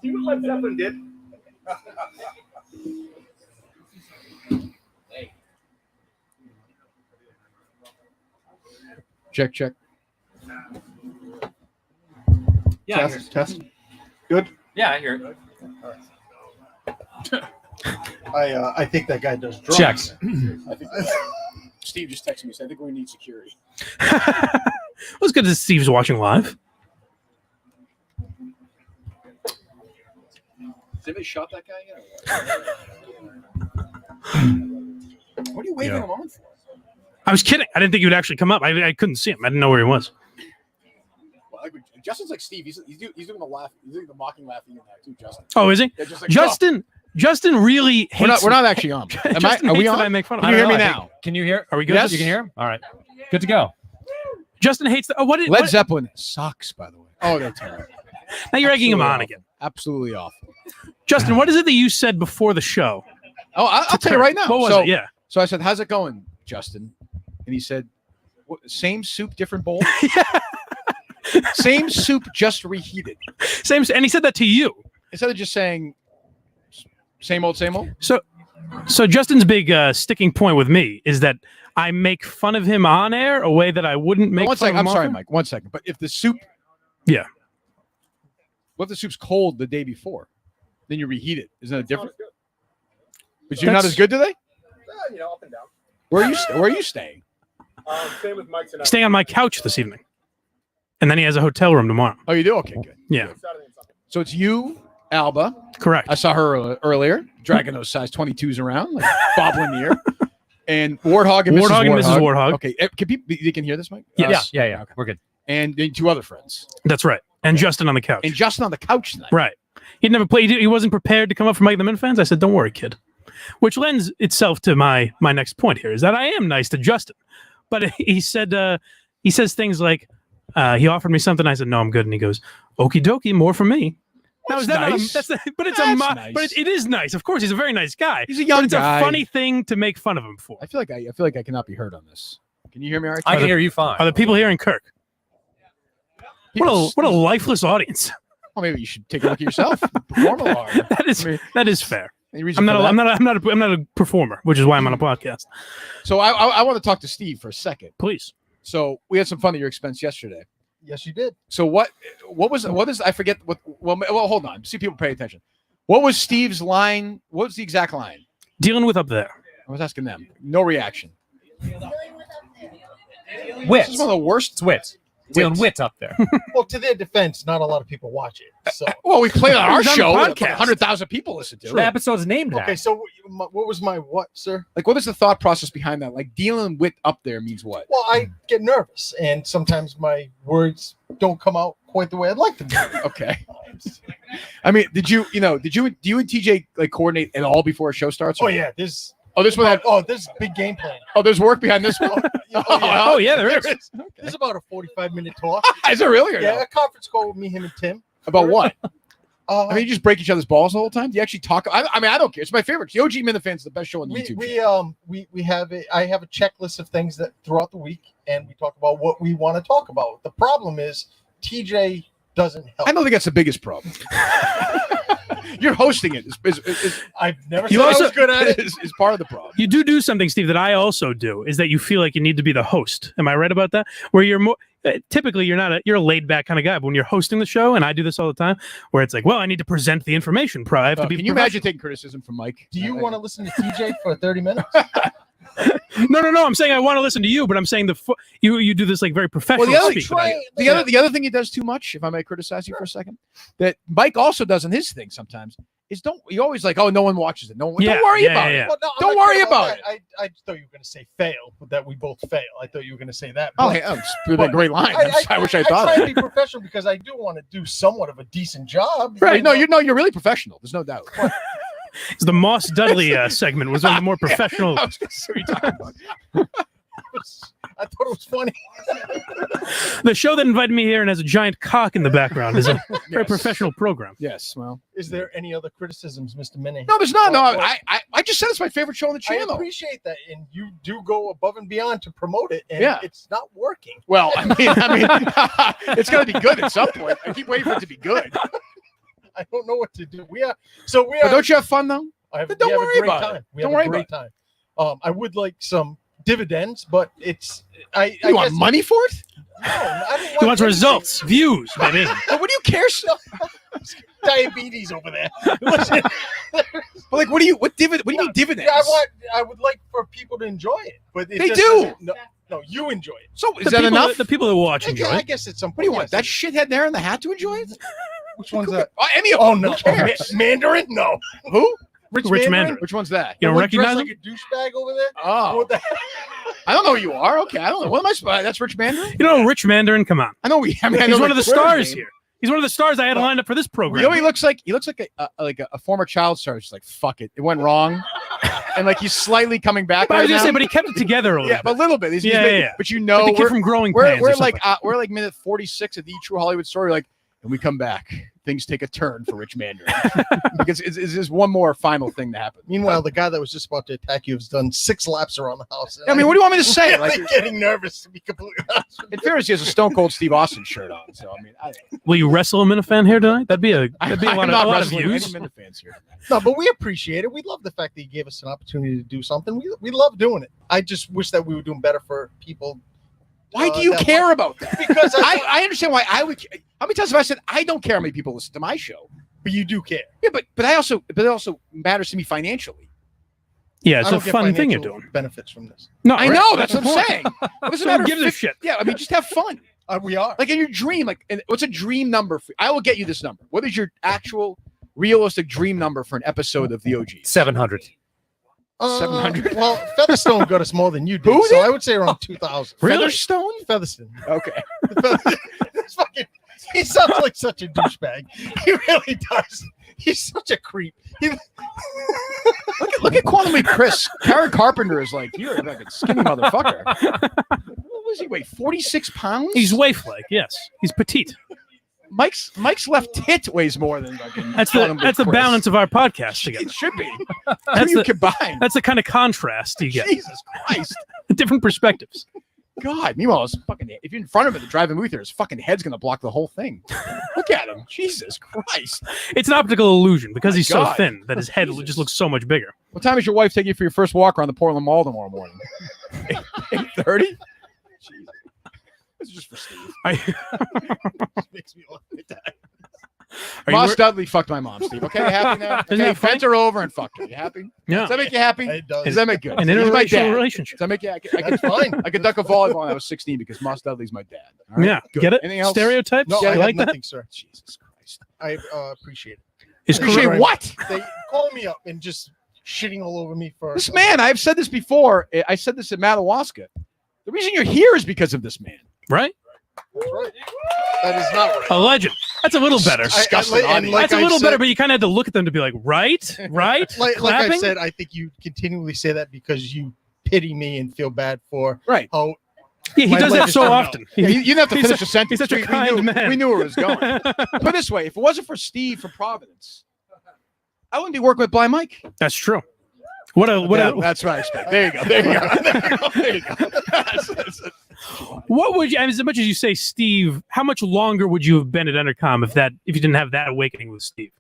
See what Led Zeppelin did? Check. Yeah, Test. Good. Yeah, I hear it. I think that guy does drugs. Checks. I think Steve just texted me. Said, I think we need security. It was good that Steve's watching live. Has anybody shot that guy yet? What are you waving him on for? I was kidding. I didn't think he would actually come up. I couldn't see him. I didn't know where he was. Well, Justin's like Steve. He's doing the laugh. He's doing the mocking laugh at you now too, Justin. Oh, is he? They're just like, Justin really hates. We're not actually on. Justin Are we hates on? that I make fun of Can him. you hear me I now? think- Can you hear? Are we good? Yes. You can hear him? All right. Good to go. Justin hates that. Oh, what? Led Zeppelin sucks, by the way. Oh, they're terrible. Now you're egging him on Absolutely again. Absolutely awful. Justin, what is it that you said before the show? Oh, I'll tell you right now. What was it? Yeah. So I said, "How's it going, Justin?" And he said, "Same soup, different bowl." Same soup, just reheated. Same. And he said that to you. Instead of just saying, "Same old, same old." So Justin's big sticking point with me is that I make fun of him on air a way that I wouldn't make One fun second. of him I'm sorry, off air. Mike. 1 second. But if the soup, Yeah. what if the soup's cold the day before? Then you reheat it. Isn't that different? But you're not as good today. Up and down. Where are you staying? Same with Mike tonight. Staying on my couch this evening. And then he has a hotel room tomorrow. Oh, you do? Okay, good. Yeah. Saturday and Sunday. So it's you, Alba. Correct. I saw her earlier, dragging those size 22s around, like bobbling in the air. And Warthog and Warthog and Mrs. Warthog. Okay, can people, you can hear this, Mike? Yes. Yeah. We're good. And then two other friends. That's right. And Justin on the couch. And Justin on the couch tonight. Right. He'd never played. He wasn't prepared to come up for Mike the Minifans. I said, "Don't worry, kid." Which lends itself to my next point here is that I am nice to Justin, but he said he says things like he offered me something. I said, "No, I'm good." And he goes, "Okie dokie, more for me." Now, is that nice. but it's That's but nice. it is nice. Of course, he's a very nice guy. He's a young but it's guy. a funny thing to make fun of him for. I feel like I cannot be heard on this. Can you hear me all right? I can hear you fine. Are the people here in Kirk? What a lifeless audience. Well, maybe you should take a look at yourself. Perform a lot. That is fair. Any reason I'm for that? not a performer, which is why I'm on a podcast. So I want to talk to Steve for a second. Please. So we had some fun at your expense yesterday. Yes, you did. So what is I forget what well hold on. See people pay attention. What was Steve's line? What was the exact line? Dealing with up there. I was asking them. No reaction. Wit. This is one of the worst. It's wit. Dylan Witt up there. Well, to their defense, not a lot of people watch it. So Well, we play on our He's on the show. podcast. 100,000 people listen to The it. episode's named that. okay, so what was my what, sir? Like, what is the thought process behind that? Like, dealing with up there means what? Well, I get nervous, and sometimes my words don't come out quite the way I'd like them to. Okay. I mean, do you and TJ like coordinate at all before a show starts? Oh yeah, this This one had. there's big game plan. Oh, there's work behind this one. Oh, yeah, there is. This is about a 45-minute talk. Is it really? Or Yeah, no? a conference call with me, him, and Tim. About what? Uh, I mean, you just break each other's balls the whole time. Do you actually talk? I mean, I don't care. It's my favorite. The OG Minifans is the best show on YouTube. we have I have a checklist of things that throughout the week, and we talk about what we want to talk about. The problem is TJ doesn't help. I don't think that's the biggest problem. You're hosting it. I've never You said also- I was good at it. Is part of the problem. You do something, Steve, that I also do, is that you feel like you need to be the host. Am I right about that? Where you're more typically you're a laid back kind of guy, but when you're hosting the show, and I do this all the time, where it's like, well, I need to present the information. I have to be. Can you imagine taking criticism from Mike? Do you want to listen to TJ for 30 minutes? No. I'm saying I want to listen to you, but I'm saying you do this like very professional. Well, the speak. other thing he does too much, if I may criticize you for a second, that Mike also does in his thing sometimes is you always like, oh, no one watches it. Don't worry about it. Well, no, I'm Don't not worry kidding about that. I thought you were going to say fail, but that we both fail. I thought you were going to say that. Oh, but hey, it's a great line. I wish I thought I of try it. to be professional because I do want to do somewhat of a decent job. Right? No, you're really professional. There's no doubt. The Moss Dudley segment was one of the more professional. I was gonna say what you're talking about. I thought it was funny. The show that invited me here and has a giant cock in the background is a very Yes. professional program. Yes. Well, Is there any other criticisms, Mr. Minnie? no, there's not. No, Well, I just said it's my favorite show on the I channel. appreciate that, and you do go above and beyond to promote it, and Yeah. it's not working. Well, I mean, it's gonna be good at some point. I keep waiting for it to be good. I don't know what to do. We are. But don't you have fun though? But don't worry about it. We Don't have worry a great time. I would like some dividends, but it's I You want guess- money for it? No, I don't He want wants anything. results, views, baby. But what do you care? Diabetes over there. Listen, But like, what do you mean dividends? I would like for people to enjoy it, but it They just do. doesn't- No, you enjoy it. So is The that people enough? The people that watch enjoy I it. guess it's some. What do you want? That shithead there in the hat to enjoy it? Which one's that? Any of Oh them. no, Who cares? Mandarin? No. Who? Rich Mandarin. Which one's that? You don't The one recognize dressed him? like a douchebag over there. Oh, What the I don't know who you are. Okay, I don't know. What am I supposed? That's Rich Mandarin. You know, Rich Mandarin. Come on, I know. I mean, I he's know one of the Twitter stars name. here. He's one of the stars I had lined up for this You program. know, what he looks like a former child star. Just like fuck it, it went wrong, and like he's slightly coming back. But I was right gonna now. say, but he kept it together a little Yeah, but a little bit. He's Yeah, making- yeah. But you bit. know, Like the kid we're, from Growing we're, Pains. or we're something. like we're like minute 46 of the True Hollywood Story. Like, and we come back, things take a turn for Rich Mandarin because it's one more final thing to happen. Meanwhile, the guy that was just about to attack you has done 6 laps around the house. I mean, what do you want me to say? I'm Like, getting nervous to be completely honest. in fairness, he has a Stone Cold Steve Austin shirt on. So I mean, Will you wrestle a Minifan here tonight? That'd be a I'm lot not of wrestling views. any Minifans here. No, but we appreciate it. We love the fact that he gave us an opportunity to do something. We love doing it. I just wish that we were doing better for people. Why do you that care much. about that? Because I understand why I would. How many times have I said I don't care how many people listen to my show? but you do care. Yeah, but it also matters to me financially. Yeah, I it's a don't get fun thing you're financial doing. benefits from this. No, I right. know that's what the I'm point. saying. What does it So matter? who gives a if- shit? Yeah, I mean, just have fun. We are. Like in your dream, what's a dream number? I will get you this number. What is your actual realistic dream number for an episode of the OG? 700. 700? Well, Featherstone got us more than you did. Who so did? I would say around 2,000. Really? Featherstone? Featherstone. Okay. That's fucking, he sounds like such a douchebag. He really does. He's such a creep. Look at Quantum Leap Chris. Karen Carpenter is like, you're a fucking skinny motherfucker. What was he weigh? 46 pounds? He's waif-like. Yes, he's petite. Mike's left tit weighs more than fucking That's Quantum Leap the Chris. balance of our podcast together. It should be. That's you the combined. that's the kind of contrast you get. Jesus Christ. Different perspectives. God. Meanwhile, if you're in front of it, the driving movie theater, his fucking head's gonna block the whole thing. Look at him. Jesus Christ. It's an optical illusion because My he's so God. thin that his head Jesus. just looks so much bigger. What time is your wife taking you for your first walk around the Portland Mall tomorrow morning? 8:30? This is just for Steve. I, Makes me laugh at that. Are you Moss wor- Dudley fucked my mom, Steve. Okay, you happy now? Isn't Okay, that funny? bent her over and fucked her. You happy? Yeah. Does that make you happy? It does. Does that make good? An He's my interracial dad. relationship. Does that make you? I That's fine. I could duck a volleyball when I was 16 because Moss Dudley's my dad. All right? Yeah. Good. Get it? Anything else? Stereotypes? No, You I have like that? nothing, sir. Jesus Christ. I appreciate it. Is Appreciate corona- what? They call me up and just shitting all over me for This man, I've said this before. I said this at Madawaska. The reason you're here is because of this man. Right? That's right. That is not right. A legend. That's a little better. Disgusting and audience. like That's a I've little said- better, but you kind of had to look at them to be like, right? Right? Like I Clapping? said, I think you continually say that because you pity me and feel bad for Right. how Yeah, he My does leg that is so turned out. often. Yeah, you didn't have to He's finish a sentence. he's such a We kind knew, man. We knew where it was going. Put it this way, if it wasn't for Steve from Providence, I wouldn't be working with Blind Mike. That's true. What a That's what I expect. There you go. There you go. There you go. There you go. what would you, as much as you say Steve, how much longer would you have been at Entercom if you didn't have that awakening with Steve?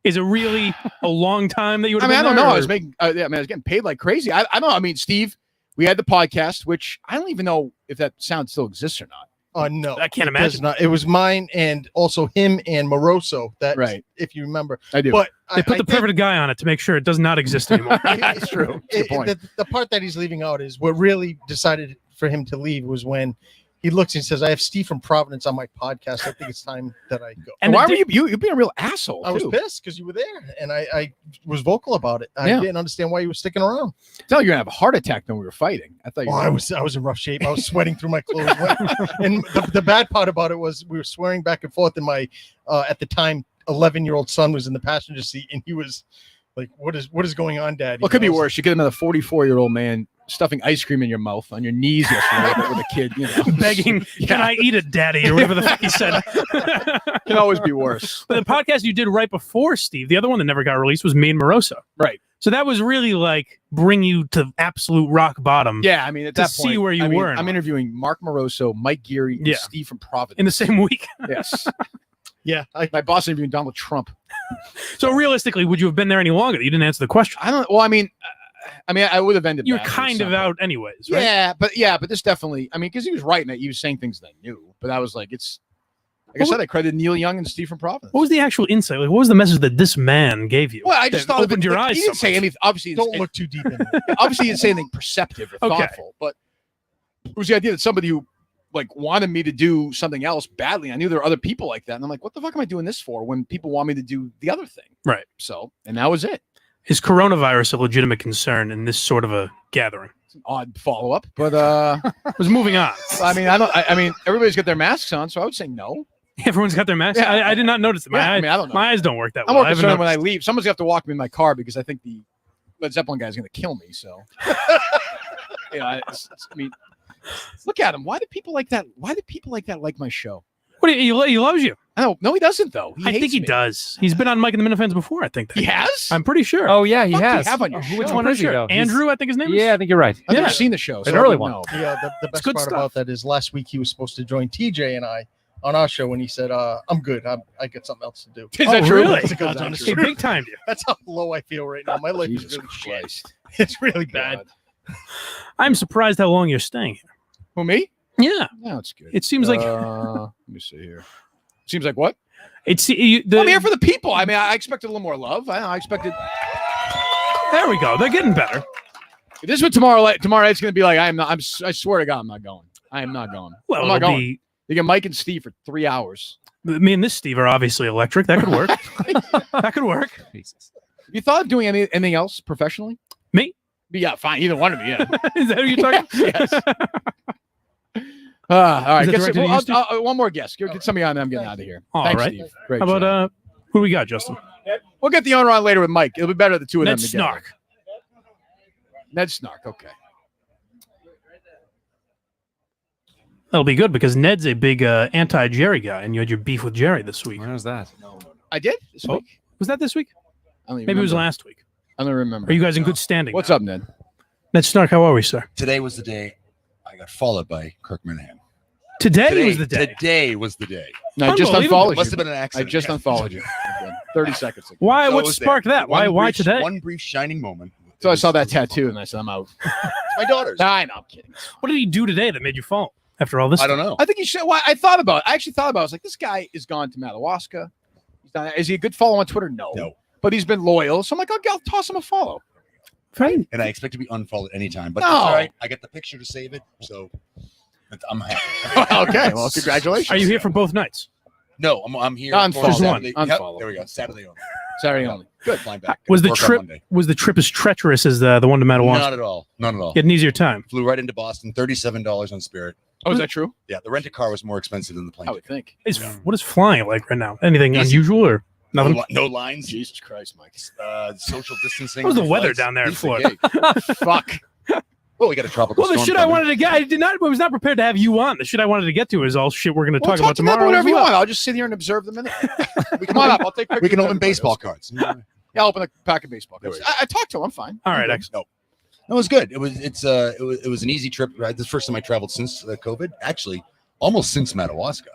Is it really a long time that you would I have mean, I been don't know. there, I was or- making, I was getting paid like crazy. I don't know. I mean, Steve, we had the podcast, which I don't even know if that sound still exists or not. no, I can't it does imagine. not. It was mine and also him and Moroso. That Right. if you remember. I do. But They put I the did- perfect guy on it to make sure it does not exist anymore. That's true. That's a good point. The part that he's leaving out is what really decided for him to leave was when he looks and says, "I have Steve from Providence on my podcast. I think it's time that I go." And Why the were you being a real asshole? I was too. pissed because you were there, and I was vocal about it. I Yeah. didn't understand why you were sticking around. I thought you were gonna have a heart attack when we were fighting. I thought you Oh, were. I was in rough shape. I was sweating through my clothes. And the bad part about it was we were swearing back and forth, and my at the time 11-year-old son was in the passenger seat, and he was like, "What is going on, Dad?" Well, it could be You know, worse. You get another 44-year-old man stuffing ice cream in your mouth on your knees yesterday with a kid. You know, Begging, can I eat it, Daddy, or whatever the fuck he said. can always be worse. But the podcast you did right before Steve, the other one that never got released was me and Moroso. Right. So that was really like bring you to absolute rock bottom Yeah, I mean, at to that see point, where you I mean, were and I'm all. interviewing Mark Moroso, Mike Geary, and Yeah. Steve from Providence in the same week. Yes, Yeah, my boss interviewing Donald Trump. So realistically, would you have been there any longer? You didn't answer the question. I don't. Well, I mean, I would have ended. You were badly kind at of some out point. anyways, right? Yeah, but this definitely. I mean, because he was writing it, he was saying things that I knew, but I was like, it's. Like I said, I credited Neil Young and Steve from Providence. What was the actual insight? Like, what was the message that this man gave you? Well, I just that thought opened of it, your like, eyes. He so didn't say much? anything. Obviously, don't look too deep in it. obviously, he didn't say anything perceptive or Okay. thoughtful, but it was the idea that somebody who like wanted me to do something else badly. I knew there were other people like that, and I'm like, what the fuck am I doing this for? When people want me to do the other thing, Right. So, and that was it. Is coronavirus a legitimate concern in this sort of a gathering? It's an odd follow up, but Was moving on. I mean, I mean, everybody's got their masks on, so I would say no. Everyone's got their masks. Yeah. I did not notice it. My, Yeah, I mean, I don't know. my eyes don't work that I'm well. more I haven't concerned when I noticed. leave. Someone's gonna have to walk me in my car because I think the Led Zeppelin guy is gonna kill me. So, you know, I mean, look at him. Why do people like that? Why do people like that like my show? What do you, he loves you. I don't. No, he doesn't though. I think hates he me. does. He's been on Mike and the Minifans before. I think. He has. I'm pretty sure. Oh yeah, he Fuck do you has. have on your Which show? one is he Sure. though? Andrew, I think his name is. Yeah, I think you're right. I've Yeah. never seen the show. So An I early wouldn't one. know. Yeah, the best good part stuff. about that is last week he was supposed to join TJ and I on our show, and he said, "I'm good. I got something else to do." Is Oh, that true? really? Is To God's that honest He true? big timed you. That's how low I feel right now. My life is Jesus really shit. Christ. It's really bad. God. I'm surprised how long you're staying here. Who, me? Yeah, No, it's good. it seems like Let me see here. Seems like what? it's. I'm here for the people. I mean, I expected a little more love. I expected. There we go. They're getting better. This is what tomorrow night's going to be like. I swear to God, I'm not going. I am not going. Well, I'm not it'll going. be. You get Mike and Steve for 3 hours. Me and this Steve are obviously electric. That could work. That could work. Jesus. Have you thought of doing anything else professionally? Me? Yeah, fine. Either one of me. Yeah. Is that who you're talking? yes. All right. Is that Get directed some, at you, Steve? one more guest. Get somebody on. I'm getting out of here. All Thanks, right. Steve. Great. How job. about who we got, Justin? We'll get the owner on later with Mike. It'll be better the two of Ned them together. Snark. Ned Snark. Okay. That'll be good because Ned's a big anti-Jerry guy, and you had your beef with Jerry this week. When was that? I did this Oh. week. Was that this week? I don't even Maybe it was remember. last week. I don't remember. Are you guys in good standing? What's now? up, Ned? Ned Snark, how are we, sir? Today was the day I got followed by Kirk Minahan. Today was the day. Today was the day. No, I just Unbelievable. unfollowed Must you. have been an I accident. just unfollowed you. Okay. 30 seconds ago. Why? So it What was there. sparked that? Why? One Why brief- today? One brief shining moment. So I saw that tattoo and I said, I'm out. My daughter's. I know, I'm kidding. What did he do today that made you fall after all this? I don't know. I think he should. Well, I actually thought about it. I was like, this guy is gone to Madawaska. He's Is he a good follow on Twitter? No. But he's been loyal. So I'm like, I'll toss him a follow. Fine. And I expect to be unfollowed anytime. But No. it's all right. I get the picture to save it, so I'm happy. Okay. Well, congratulations. Are you here for both nights? No, I'm here. Unfollow. for Just one. Saturday. Unfollow. There we go. Saturday only. Saturday only. Good. Flying back. Was the Work on trip Monday. as treacherous as the one to Madawaska? Not at all. Not at all. You had an easier time. Flew right into Boston. $37 on Spirit. Oh, is that true? Yeah, the rent a car was more expensive than the plane. I would think. What is flying like right now? Anything Easy. unusual or nothing? No lines. Jesus Christ, Mike. Social distancing. How's the for weather flights. down there in Piece of Florida? cake. Fuck. Well, we got a tropical Well, the storm shit I coming. wanted to get, I was not prepared to have you on. The shit I wanted to get to is all shit we're going to Well, talk about to me tomorrow. whatever as you well. want. I'll just sit here and observe the minute. Come on up. I'll take pictures. We can of open everybody. baseball cards. Yeah, I'll open a pack of baseball cards. There we go. I talked to him. I'm fine. All right, I'm good. excellent. No, it was good. It was an easy trip. Right, this is the first time I traveled since COVID. Actually, almost since Madawaska.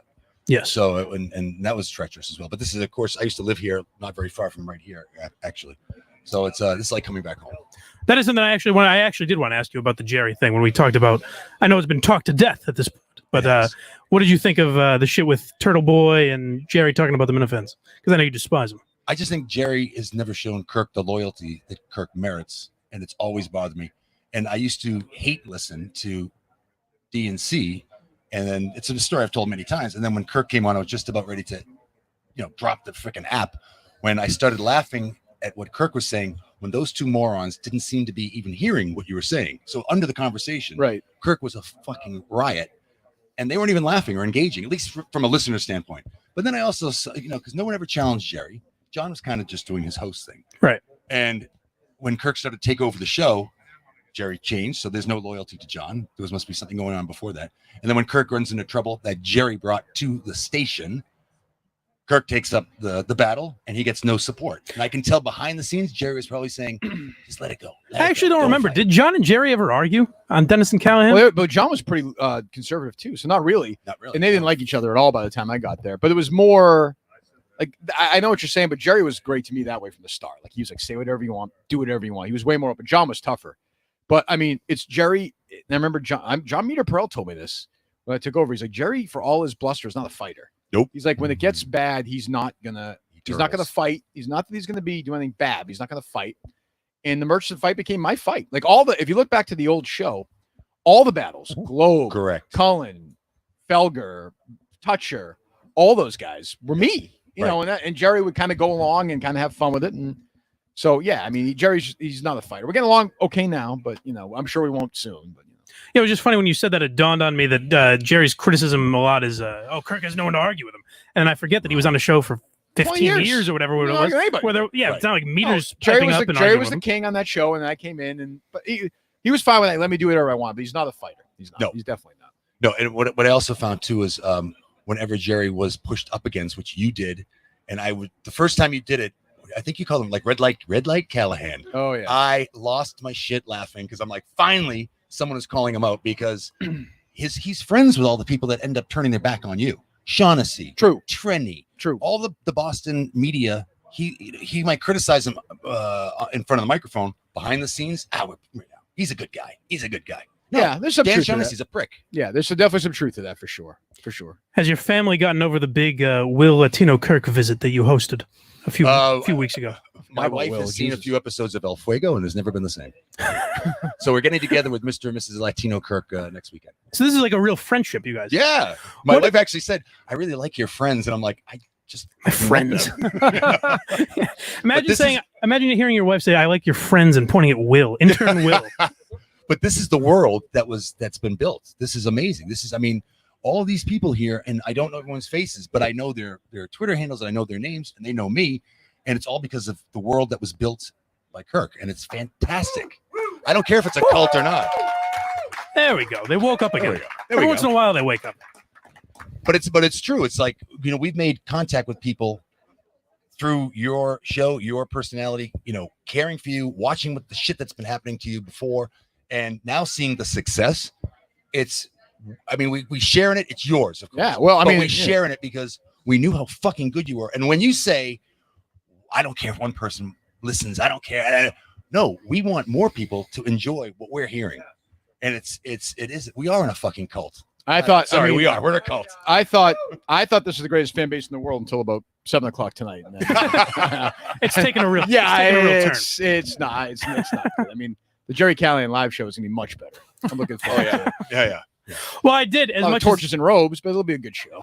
Yes. So and that was treacherous as well. But this is, of course, I used to live here, not very far from right here, actually. So it's this is like coming back home. That is something I actually did want to ask you about the Jerry thing when we talked about. I know it's been talked to death at this point, but Yes. what did you think of the shit with Turtle Boy and Jerry talking about the Minifans? Because I know you despise them. I just think Jerry has never shown Kirk the loyalty that Kirk merits, and it's always bothered me. And I used to hate listen to DNC, and then it's a story I've told many times. And then when Kirk came on, I was just about ready to, drop the freaking app when I started laughing at what Kirk was saying when those two morons didn't seem to be even hearing what you were saying. So under the conversation, Right. Kirk was a fucking riot, and they weren't even laughing or engaging, at least from a listener standpoint. But then I also, because no one ever challenged Jerry. John was kind of just doing his host thing. Right. And when Kirk started to take over the show, Jerry changed. So there's no loyalty to John. There must be something going on before that. And then when Kirk runs into trouble that Jerry brought to the station, Kirk takes up the battle and he gets no support. And I can tell behind the scenes, Jerry was probably saying, just let it go. I actually don't remember. Did John and Jerry ever argue on Dennis and Callahan? Well, but John was pretty conservative too, so not really. Not really. And they didn't like each other at all by the time I got there. But it was more like I know what you're saying, but Jerry was great to me that way from the start. Like he was like, say whatever you want, do whatever you want. He was way more open. John was tougher. But I mean, it's Jerry. And I remember John Meter-Perel told me this when I took over. He's like, Jerry, for all his bluster, is not a fighter. Nope. He's like, when it gets bad, he's not gonna fight. He's not that he's gonna be doing anything bad. He's not gonna fight. And the Murchison fight became my fight. Like if you look back to the old show, all the battles, Globe, Correct. Cullen, Felger, Toucher, all those guys were me. You know, and Jerry would kind of go along and kind of have fun with it. And so, yeah, I mean, he's not a fighter. We're getting along okay now, but I'm sure we won't soon. But Yeah, it was just funny when you said that. It dawned on me that Jerry's criticism a lot is, Kirk has no one to argue with him, and I forget that he was on the show for 15 years or whatever it was. It's not like meters piping up. Jerry was the king on that show, and I came in, but he was fine with that. Let me do whatever I want, but he's not a fighter. He's not. No. He's definitely not. No, and what I also found too is whenever Jerry was pushed up against, which you did, and the first time you did it, I think you called him like red light Callahan. Oh yeah. I lost my shit laughing because I'm like, finally someone is calling him out because he's friends with all the people that end up turning their back on you. Shaughnessy, True. Trenny, True. All the Boston media. He might criticize him in front of the microphone. Behind the scenes, he's a good guy. He's a good guy. No, Yeah, there's some Dan truth to that. Shaughnessy's a prick. Yeah, there's definitely some truth to that for sure. For sure. Has your family gotten over the big Will Latino Kirk visit that you hosted a few weeks ago? My wife has seen a few episodes of El Fuego and has never been the same. So we're getting together with Mr. and Mrs. Latino Kirk next weekend. So this is like a real friendship, you guys. Yeah. My wife actually said, I really like your friends. And I'm like, I just My friends. But Imagine hearing your wife say, "I like your friends," and pointing at Will, intern Will. But this is the world that's been built. This is amazing. All of these people here, and I don't know everyone's faces, but I know their Twitter handles, and I know their names, and they know me, and it's all because of the world that was built by Kirk, and it's fantastic. I don't care if it's a cult or not. There we go. They woke up again. There we Every go. once in a while, they wake up. But it's true. It's like, we've made contact with people through your show, your personality, caring for you, watching what the shit that's been happening to you before, and now seeing the success. We share in it. It's yours, of course. Yeah, well, we share in it because we knew how fucking good you were. And when you say, I don't care if one person listens, I don't care. No, we want more people to enjoy what we're hearing. And we are in a fucking cult. I thought. We are. We're a cult. I thought this was the greatest fan base in the world until about 7 o'clock tonight. And then, It's taking a real yeah, it's taking a real turn. it's not. It's not good. I mean, the Jerry Callahan live show is gonna be much better. I'm looking forward to it. Yeah. Well, I did as A lot of much torches and robes, but it'll be a good show.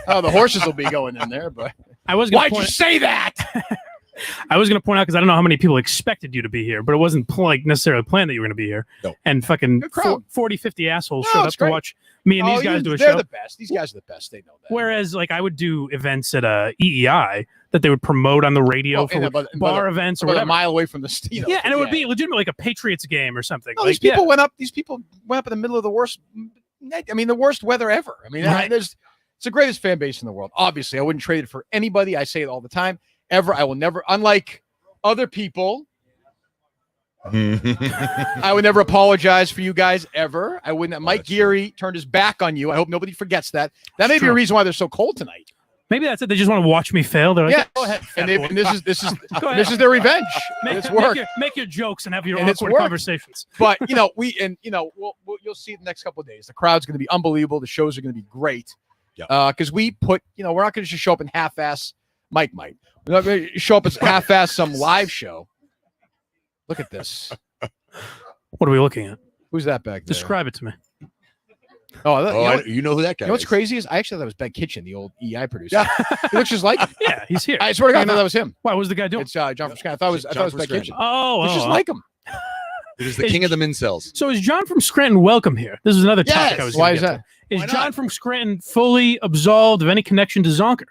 Oh, the horses will be going in there, but I was. Gonna why'd you point, say that? I was going to point out because I don't know how many people expected you to be here, but it wasn't like necessarily planned that you were going to be here. No. And fucking Good crowd. 40, 50 assholes No, showed up it's to great. watch me and these guys do a they're show. the best. These guys are the best. They know that. Whereas, like, I would do events at EEI that they would promote on the radio for bar events or about a whatever. mile away from the Yeah, and it would be legitimately like a Patriots game or something. No, like, these people went up. These people went up in the middle of the worst. I mean, the worst weather ever. I mean, Right. it's the greatest fan base in the world. Obviously, I wouldn't trade it for anybody. I say it all the time. Ever, I will never. Unlike other people, I would never apologize for you guys ever. I wouldn't. Mike Geary turned his back on you. I hope nobody forgets that. That may be a True. reason why they're so cold tonight. Maybe that's it. They just want to watch me fail. They're like, Yeah, go ahead. and, fat boy." and this is Go ahead. this is their revenge. It's work. Make your jokes and have your And it's awkward worked. conversations. But we'll you'll see the next couple of days. The crowd's going to be unbelievable. The shows are going to be great. Yeah. Because we put, we're not going to just show up and half-ass. Mike might. We're not going to show up as half-ass some live show. Look at this. What are we looking at? Who's that back there? Describe it to me. You know who that guy You know what's is? crazy is I actually thought that was Ben Kitchen, the old EI producer. He looks just like him. Yeah, he's here. I swear to God, I thought that was him. What was the guy doing? It's John from Scranton. I thought it was John Ben from Kitchen. Oh, It's just like him. It is the king of the mincels. So is John from Scranton welcome here? This is another topic Yes. I was Why gonna is get that? to. Is Why John not? from Scranton fully absolved of any connection to Zonker?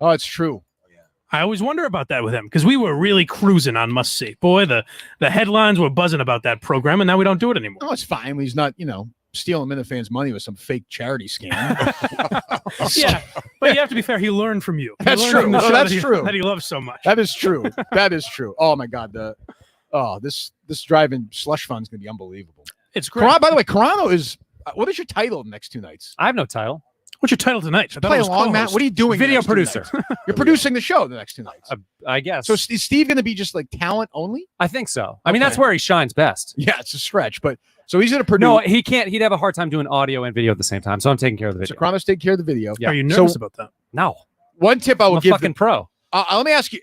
Oh, it's true. I always wonder about that with him because we were really cruising on Must See. Boy, the headlines were buzzing about that program, and now we don't do it anymore. Oh, it's fine. He's not, stealing Minifans' money with some fake charity scam. Yeah, but you have to be fair. He learned from you. He That's learned true. from the No, show that's that he- true. That he loves so much. That is true. That is true. Oh my God. This drive-in slush fund is going to be unbelievable. It's great. By the way, Carano is. What is your title the next two nights? I have no title. What's your title tonight? I thought it Play was along, Matt. co-host. What are you doing? the Video next two producer. nights? You're producing the show the next two nights. I guess. So is Steve going to be just like talent only? I think so. I mean, Okay. that's where he shines best. Yeah, it's a stretch, but so he's going to produce. No, he can't. He'd have a hard time doing audio and video at the same time. So I'm taking care of the So video. Carano's taking care of the video. Yeah. Are you So- nervous about that? No, One tip I I'm will a give. fucking pro. Let me ask you: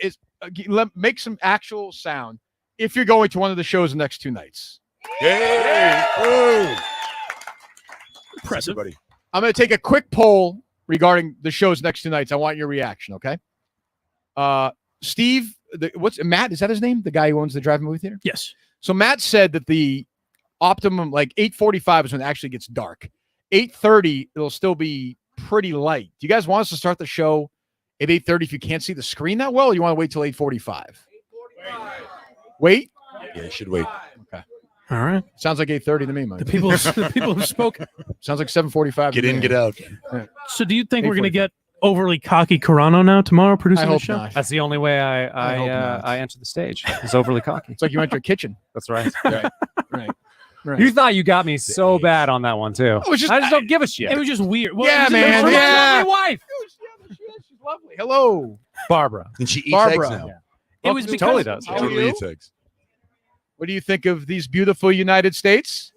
make some actual sound if you're going to one of the shows the next two nights. Yay! Woo! Impressive. Everybody. I'm going to take a quick poll regarding the shows next two nights. I want your reaction, okay? Steve, what's Matt? Is that his name? The guy who owns the drive-in movie theater? Yes. So Matt said that the optimum, like 8:45, is when it actually gets dark. 8:30, it'll still be pretty light. Do you guys want us to start the show at 8:30 if you can't see the screen that well, or you want to wait till 8:45? Wait. Yeah, you should wait. All right. Sounds like 8:30 to me, Mike. The people have spoken. Sounds like 7:45. Get to in, me. get out. So do you think we're going to get overly cocky Carano now tomorrow I producing the hope show? not. That's the only way I hope not. I enter the stage. It's overly cocky. It's like you enter a kitchen. That's right. Right. You thought you got me so bad on that one too. It was just- I just don't give a shit. It was just weird. Well, Yeah, it was- man, it was- yeah. My wife, She's lovely. Hello. Barbara. And she eats Barbara. eggs now. It was She because totally does. She How are totally you? eats eggs. What do you think of these beautiful United States?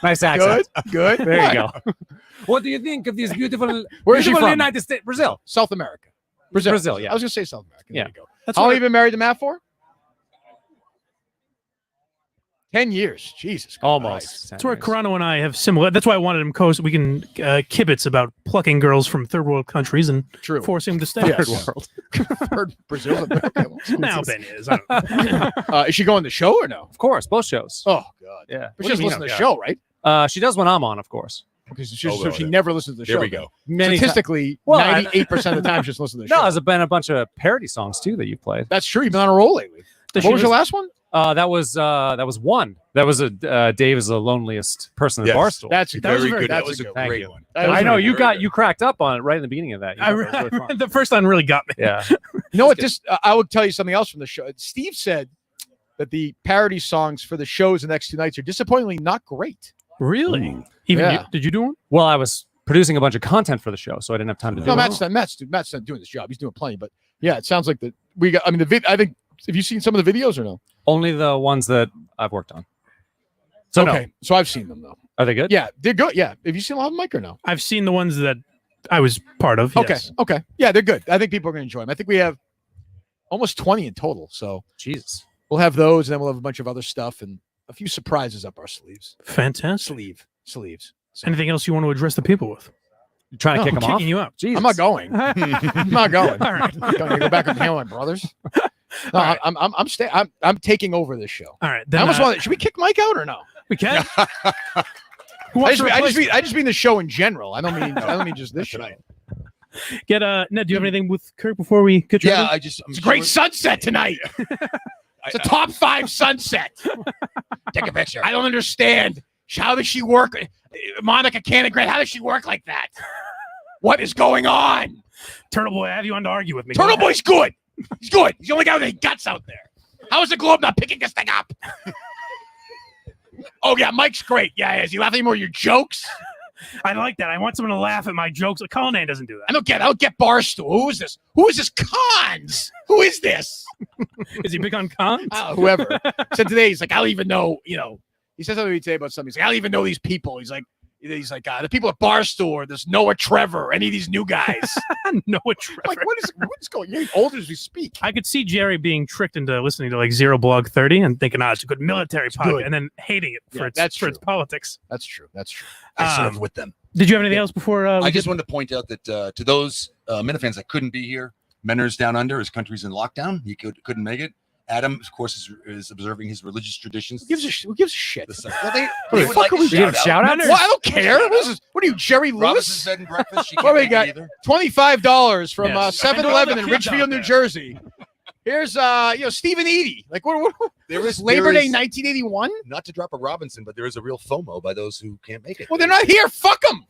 Nice accent. Good. There you go. What do you think of these beautiful? Where is she beautiful from? United States, Brazil. South America. Brazil, yeah. I was going to say South America. There Yeah. you go. That's How long what have you been married to Matt for? 10 years. Jesus. Almost. Christ. That's where Carano and I have similar. That's why I wanted him co-host. We can kibitz about plucking girls from third world countries and True. forcing them to stay. Yes. Third world. Heard Brazil. Okay. Now Ben is. I don't know. Is she going to the show or no? Of course, both shows. Oh, God. Yeah. But she doesn't listen to the Yeah. show, right? She does when I'm on, of course. Because Oh, she well, never listens to the show. There we go. Many Statistically, Well, I- 98% of the time she just listens to the No, show. there's been a bunch of parody songs too that you played. That's true. You've been on a roll lately. Does What she was your listen- last one? That was one. That was a Dave is the loneliest person in Yes. Barstool. That's That was Very very- good. That that's was a a good- thank great you. one. That was I know very you good. got you cracked up on it right in the beginning of that. You I know, it was really fun. the first line really got me. Yeah. You know what? Just I will tell you something else from the show. Steve said that the parody songs for the shows the next two nights are disappointingly not great. Really? Even Yeah. you, did you do one? Well, I was producing a bunch of content for the show, so I didn't have time to do No, it. Matt's not doing this job. He's doing plenty, but yeah, it sounds like that we got. I mean, I think. Have you seen some of the videos or no? Only the ones that I've worked on. So Okay, so I've seen them though. no. Are they good? Yeah, they're good. Yeah, have you seen a lot of Mike or no? I've seen the ones that I was part of. Okay. Yes. Okay. Yeah, they're good. I think people are going to enjoy them. I think we have almost 20 in total. So Jesus. we'll have those, and then we'll have a bunch of other stuff and a few surprises up our sleeves. Fantastic. Sleeves. So Anything else you want to address the people with? You trying to No, kick I'm them kicking off? you out. Jesus. I'm not going. I'm not going. All right. I'm not going to go back and handle my brothers. No, All right. I'm taking over this show. All right. I Then almost want. Should we kick Mike out or no? we can. Who I wants to replace just mean the show in general. I don't mean just this show. get Ned? Do you have anything with Kirk before we get you? Yeah, over? It's a great sunset tonight. It's a top 5 sunset. Take a picture. I don't understand. How does she work? Monica Canagran, how does she work like that? What is going on? Turtle Boy, I have you on to argue with me. Turtle Boy's good. He's good. He's the only guy with any guts out there. How is the Globe not picking this thing up? Oh, yeah, Mike's great. Yeah, is he laughing more at your jokes? I like that. I want someone to laugh at my jokes. Cullinane doesn't do I that. don't get Barstool. Who is this? Who is this Cons? Who is this? Is he big on cons? Whoever. Said today, he's like, I don't even know, he said something today about something. He's like, I don't even know these people. He's like, the people at Barstool or this Noah Trevor, any of these new guys. Noah Trevor. Like, what is going on? You're older as we speak. I could see Jerry being tricked into listening to like Zero Blog 30 and thinking, it's a good military podcast, good. and then hating it for Yeah, its that's for its true. politics. That's true. That's true. I serve Um, with them. Did you have anything else before? I just wanted to point out that to those Minifans that couldn't be here, Menner's down under, his country's in lockdown. He couldn't make it. Adam, of course, is observing his religious traditions. Who gives a shit? Well, they the would fuck like are a we doing? shout out. Shout-outs? Well, I don't care. What is this? What are you, Jerry Robinson's Lewis? bed and breakfast. She What can't we make got? it either. $25 from Yes. 7-Eleven And in all the kids Richfield, out New there. Jersey. Here's Stephen Eady. Like what There is Labor Day there is- 1981? Not to drop a Robinson, but there is a real FOMO by those who can't make it. Well, they're not here. Fuck them.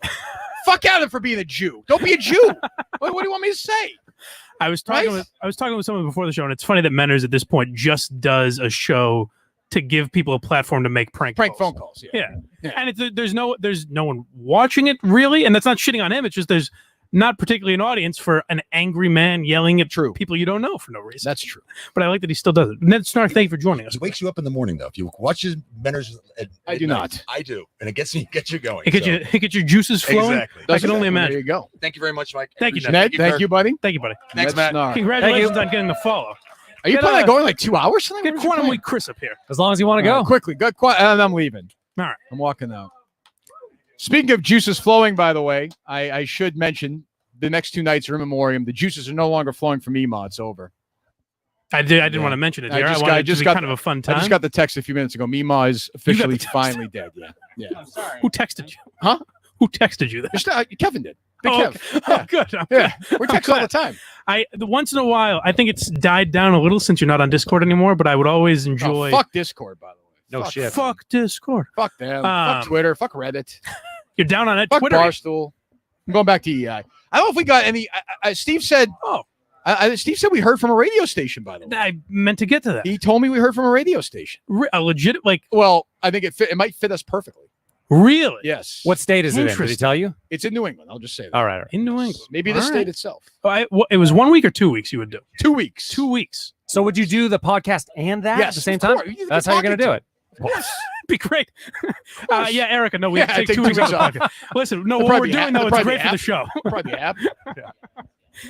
Fuck Adam for being a Jew. Don't be a Jew. What do you want me to say? I was talking with someone before the show, and it's funny that Menners at this point just does a show to give people a platform to make prank Phone calls. Yeah. Yeah. And there's no one watching it really, and that's not shitting on him. It's just there's not particularly an audience for an angry man yelling at people you don't know for no reason. That's true. But I like that he still does it. Ned Snark, thank you for joining us. It wakes you up in the morning, though. If you watch his Menner's, I do not. I do, and it gets you going. It gets your juices flowing. Exactly. I can only There imagine. you go. Thank you very much, Mike. Thank you, Appreciate Ned, it. thank you, buddy. Thank you, buddy. Thanks, Ned Matt. Snark. Congratulations on getting the follow. Are you Get, planning on going like 2 hours tonight? Get What is your Quantum plan? Week Chris up here. As long as you want to go. Quickly. Go, and I'm leaving. All right. I'm walking out. Speaking of juices flowing, by the way, I should mention the next 2 nights are in memoriam. The juices are no longer flowing from EMA. It's over. I didn't want to mention it here. I wanted it to be kind of a fun time. I just got the text a few minutes ago. Mima is officially text. finally dead. Yeah. I'm sorry. Who texted you? Huh? Who texted you that? Just, Kevin did. Big Oh, Kev. okay. Oh, good. I'm Yeah. good. We're texting all the time. Once in a while, I think it's died down a little since you're not on Discord anymore, but I would always enjoy. Fuck Discord, by the way. No Fuck, shit. Fuck Discord. Fuck them. Um, Fuck Twitter. Fuck Reddit. You're down on it. Fuck Twitter. Barstool. I'm going back to EI. I don't know if we got any. Steve said. Oh. Steve said we heard from a radio station. By the way, I meant to get to that. he told me we heard from a radio station. A legit, Well, I think it might fit us perfectly. really? Yes. What state is it in? Did he Interesting. tell you? It's in New England. I'll just say that. All right. In New England. Maybe the All state right. itself. It was 1 week or 2 weeks you would do. 2 weeks. 2 weeks. So would you do the podcast and that Yes, at the same of time? course. You're That's how you're going to do talking it. Yes. Be great. Yeah, Erica. No, we Yeah, have to I take 2 weeks off the podcast. Listen, no, They'll what we're probably doing have- though, they'll it's probably great for the have- show. Probably app.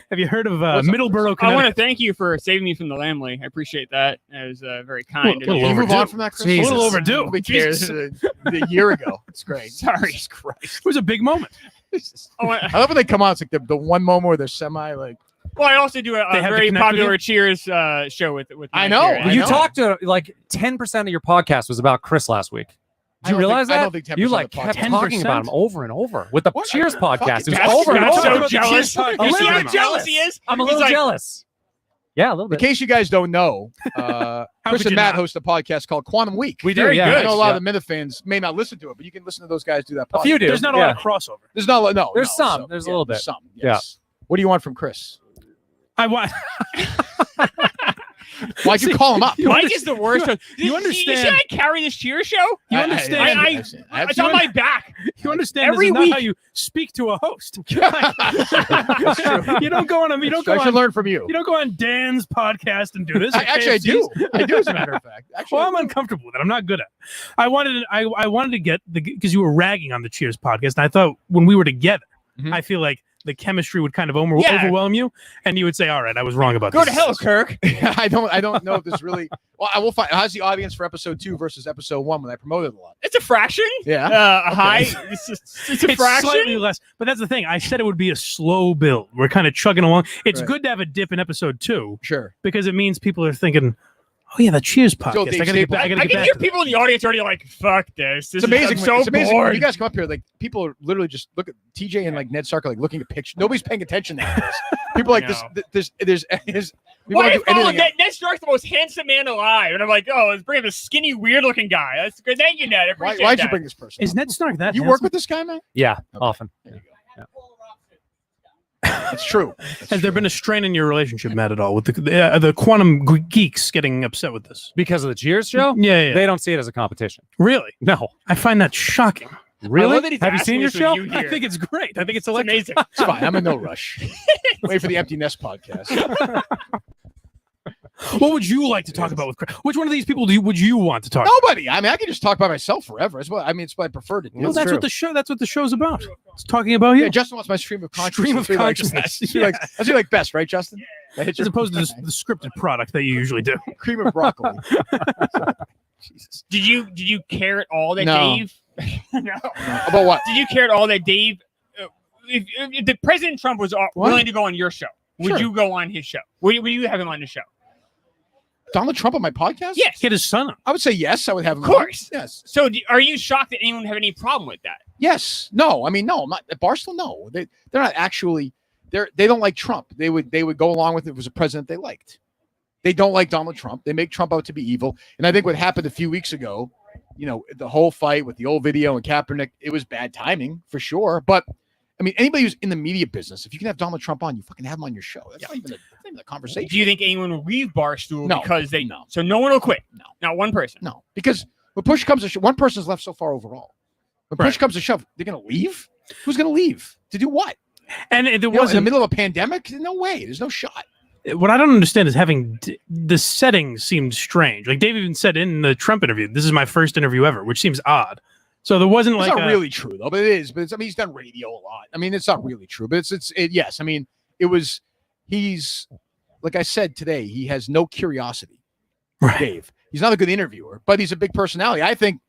Have you heard of What's up? Middleborough, I want to Connecticut? thank you for saving me from the Lamley. I appreciate that. It was very kind. Little of Can you. you move overdue. on from that, Chris? A little overdue. Nobody cares. A year ago. It's great. Sorry. Jesus Christ. It was a big moment. Oh, I love when they come out. It's like the one moment where they're semi like. well, I also do a They have to very connect with popular you? Cheers show with. I Mike know, here. I You know. talked to like 10% of your podcast was about Chris last week. I Did you don't realize think- I that? don't think 10% You of like the kept podcast- talking 10%? about him over and over with the What? Cheers Fucking podcast. It was that's over and I'm over. so the jealous. Cheers podcast. You see how Listen, jealous he is? I'm a He's little like, jealous. Yeah, a little In bit. case you guys don't know, Chris could and you Matt not? host a podcast called Quantum Week. We do, Very yeah. I good. know a lot Yeah. of the Minifans may not listen to it, but you can listen to those guys do that. A Podcast. few do. There's not a lot of crossover. There's not. No. There's no, some. so, There's a yeah, little there's bit. Some. Yes. What do you want from Chris? I want. Why'd you See, call him up? you Mike is the worst. you You see understand- I carry this Cheers show? You understand? It's on my back. You understand? Every this is not week. how you speak to a host. you don't go on. You don't I go should on. learn from you. You don't go on Dan's podcast and do this. or Actually, I KFC's. do. I do, as a matter of fact. Actually, Well, I'm uncomfortable with it. I'm not good at it. I wanted to get because you were ragging on the Cheers podcast, and I thought when we were together, Mhm. I feel like the chemistry would kind of Yeah. overwhelm you, and you would say, "All right, I was wrong about Go this." to hell, Kirk. I don't know if this really. Well, I will find. How's the audience for episode 2 versus episode 1 when I promoted a lot? It's a fraction. Yeah. High. It's a It's fraction. slightly less, but that's the thing. I said it would be a slow build. We're kind of chugging along. It's Right. good to have a dip in episode 2 Sure. because it means people are thinking, "Oh yeah, that Cheers podcast. Dave, I gotta stay get back. I back. gotta I get can back hear to people in the audience already like, "Fuck this." It's amazing. I'm so it's amazing when bored. you guys come up here. Like people are literally just look at TJ and like Ned Stark are like looking at pictures. Nobody's paying attention to this. People are like No. there's we Why want to is do anything. Ned Stark's the most handsome man alive? And I'm like, oh, let's bring up a skinny, weird-looking guy. That's good. Thank you, Ned. I Why, appreciate why'd you that. bring this person? Is Ned Stark that? You handsome? work with this guy, man? Yeah, often. It's true. Has there been a strain in your relationship, Matt, at all with the quantum geeks getting upset with this? Because of the Cheers show? Yeah. They don't see it as a competition. Really? No. I find that shocking. Really? love that he's Have you asking seen your us what show? you I hear. think it's great. I think it's It's electric. amazing. It's fine. I'm in no rush. Wait for the Empty Nest podcast. What would you like to talk about with Chris? Which one of these people would you want to talk? Nobody. I mean, I can just talk by myself forever. It's what it's what I prefer to do. Well, that's what the show. That's what the show's about. It's talking about you, Yeah, Justin wants my stream of consciousness. Stream of That's what he likes. consciousness. That's what he likes- that's what you like best, right, Justin? That hits as your- opposed to the scripted product that you usually do. cream of broccoli. Jesus. Did you care at all that No. Dave? No. No. About what? Did you care at all that Dave? If the President Trump was willing to go on your show, would Sure. you go on his show? Would you have him on the show? Donald Trump on my podcast? Yes. Get his son on. I would say yes. I would have him. Of course. On. Yes. So, are you shocked that anyone would have any problem with that? Yes. No. I mean, no. I'm not. At Barstool, no. They're not actually. They don't like Trump. They would go along with it if it was a president they liked. They don't like Donald Trump. They make Trump out to be evil. And I think what happened a few weeks ago, the whole fight with the old video and Kaepernick, it was bad timing for sure. But I mean, anybody who's in the media business, if you can have Donald Trump on, you fucking have him on your show. That's not even a conversation. Do you think anyone will leave Barstool No. because they No. So no one will quit. No. Not one person. No, because when push comes to shove, one person's left so far overall. When push Right. comes to shove, they're going to leave? Who's going to leave? To do what? And there In the wasn't. middle of a pandemic? No way. There's no shot. What I don't understand is having the setting seemed strange. Like Dave even said in the Trump interview, "This is my first interview ever," which seems odd. So there wasn't It's like not really true though, but it is. But I mean, he's done radio a lot. I mean, it's not really true, but yes. I mean, it was. He's like I said today. He has no curiosity. Right. Dave. He's not a good interviewer, but he's a big personality. I think,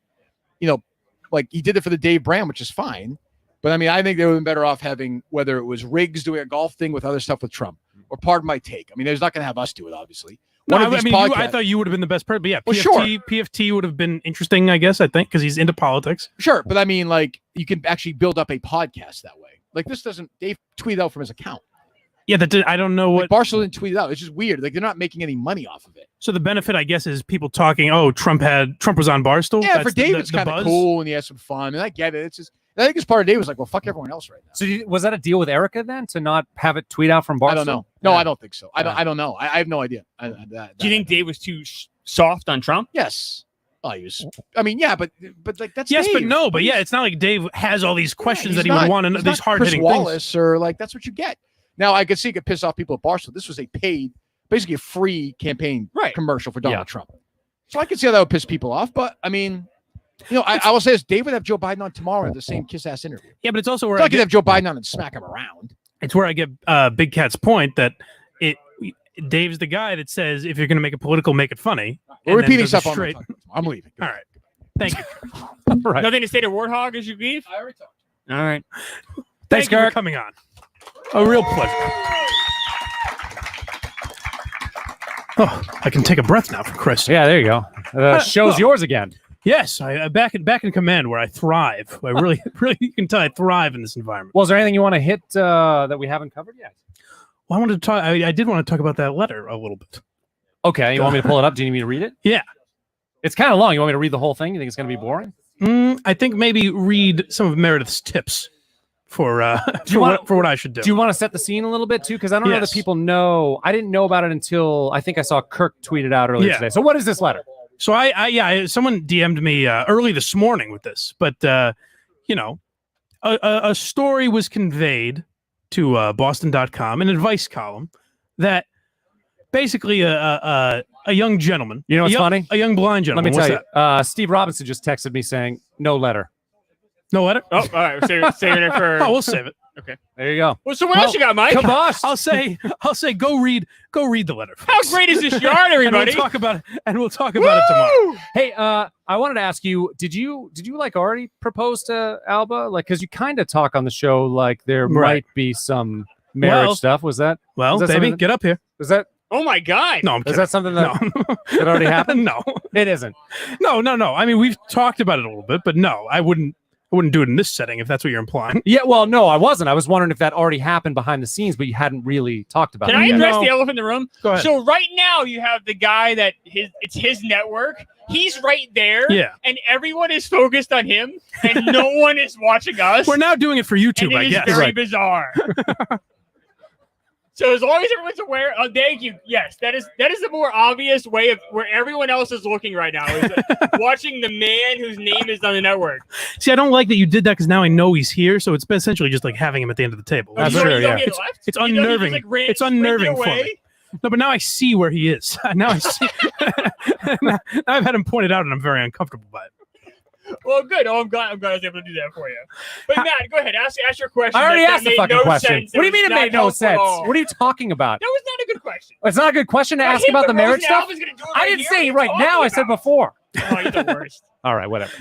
like he did it for the Dave Brand, which is fine. But I mean, I think they would have been better off having whether it was Riggs doing a golf thing with other stuff with Trump, or Pardon My Take. I mean, there's not going to have us do it, obviously. No, One of I these mean, I podcasts- thought you would have been the best person. But yeah, Well, PFT would have been interesting, I guess. I think because he's into politics. Sure, but I mean, like, you can actually build up a podcast that way. Like, this doesn't. Dave tweeted out from his account. Yeah, I don't know what. Like, Barstool didn't tweet it out. It's just weird. Like, they're not making any money off of it. So the benefit, I guess, is people talking. Oh, Trump was on Barstool. Yeah, That's for Dave, it's the kind of buzz? cool, and he has some fun, and I get it. It's just, I think it's part of Dave was like, well, fuck everyone else right now. So was that a deal with Erica then to not have it tweet out from Barstool? I don't know. No, Yeah. I don't think so. I don't know. I have no idea. Do you think Dave was too soft on Trump? Yes. Oh, he was. I mean, yeah, but like that's Yes, but Dave. no, but yeah, it's not like Dave has all these questions that he would want, and he's these not hard Chris hitting Wallace things. or like that's what you get. Now I could see it could piss off people at Barstool. This was a paid, basically a free campaign commercial for Donald Trump. So I could see how that would piss people off. But I mean, I will say this: Dave would have Joe Biden on tomorrow at the same kiss ass interview. Yeah, but it's also where So I I could get, have Joe Biden on and smack him around. it's where I get Big Cat's point that Dave's the guy that says if you're going to make it political, make it funny. We're and then repeating does it stuff. straight. I'm leaving. All right, thank you. Right. Nothing to say to Warthog as you leave? I already talked. All right. Thank you for coming on. A real pleasure. Oh, I can take a breath now, for Christ. Yeah, there you go. The show's yours again. Yes, I back in command where I thrive. I really, really, you can tell I thrive in this environment. Well, is there anything you want to hit that we haven't covered yet? Well, I wanted to talk. I did want to talk about that letter a little bit. Okay, you want me to pull it up? Do you need me to read it? Yeah. It's kind of long. You want me to read the whole thing? You think it's going to be boring? I think maybe read some of Meredith's tips for what I should do. Do you want to set the scene a little bit too? Because I don't know that Yes. people know. I didn't know about it until I think I saw Kirk tweet it out earlier Yeah. today. So what is this letter? So someone DM'd me early this morning with this, but a story was conveyed to Boston.com, an advice column that basically a young gentleman. You know what's a young, funny? A young blind Let gentleman. me tell What's you. Steve Robinson just texted me saying no letter. No letter? Oh, all right. Saving it for. Oh, we'll save it. There you go. Well, so what else you got, Mike? Kabosh. I'll say go read the letter. How folks. great is this yard, everybody? And we'll talk about it tomorrow. Hey, I wanted to ask you, did you like already propose to Alba? Like, because you kind of talk on the show like there Right. might be some marriage stuff. Was that? Well, is that baby, something get up here. Was that? Oh my God! No, I'm Is kidding. that something that, No. that already happened? No, It isn't. no. I mean, we've talked about it a little bit, but no, I wouldn't do it in this setting if that's what you're implying. Yeah, well, no, I wasn't. I was wondering if that already happened behind the scenes, but you hadn't really talked about Can it. I address No. the elephant in the room? Go ahead. So right now you have the guy that it's his network. He's right there. Yeah. And everyone is focused on him, and no one is watching us. We're now doing it for and YouTube, it I is guess. very bizarre. So as long as everyone's aware, thank you. Yes, that is the more obvious way of where everyone else is looking right now is watching the man whose name is on the network. See, I don't like that you did that because now I know he's here, so it's essentially just like having him at the end of the table. That's You don't- true, you don't yeah. get It's left? You don't- unnerving. you just, like, It's sprinted unnerving for away? me. No, but now I see where he is. Now I see. Now I've had him pointed out, and I'm very uncomfortable by it. Well, good. Oh, I'm glad I was able to do that for you. But Matt, go ahead. Ask your question. I already That asked the made fucking no question. sense. What do you mean it was made not no helpful at sense? all. What are you talking about? That was not a good question. It's not a good question to I ask hit about the marriage Rose, stuff. Alva's gonna do it I right didn't here. say What are you right now. I talking said about? before. Oh, you're the worst. All right, whatever.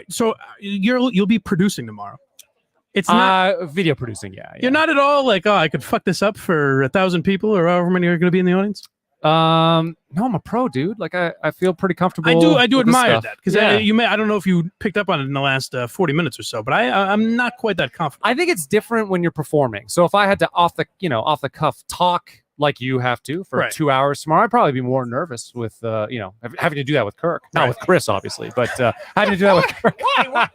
So you'll be producing tomorrow. It's not. Video producing, yeah. You're not at all like, oh, I could fuck this up for 1,000 people or however many are going to be in the audience. No, I'm a pro, dude. Like I feel pretty comfortable. I do with this admire stuff. that because Yeah. I don't know if you picked up on it in the last 40 minutes or so, but I'm not quite that confident. I think it's different when you're performing. So if I had to off the cuff talk like you have to for Right. 2 hours tomorrow, I'd probably be more nervous with having to do that with Kirk, not Right. with Chris, obviously, but having to do that with Kirk. Why?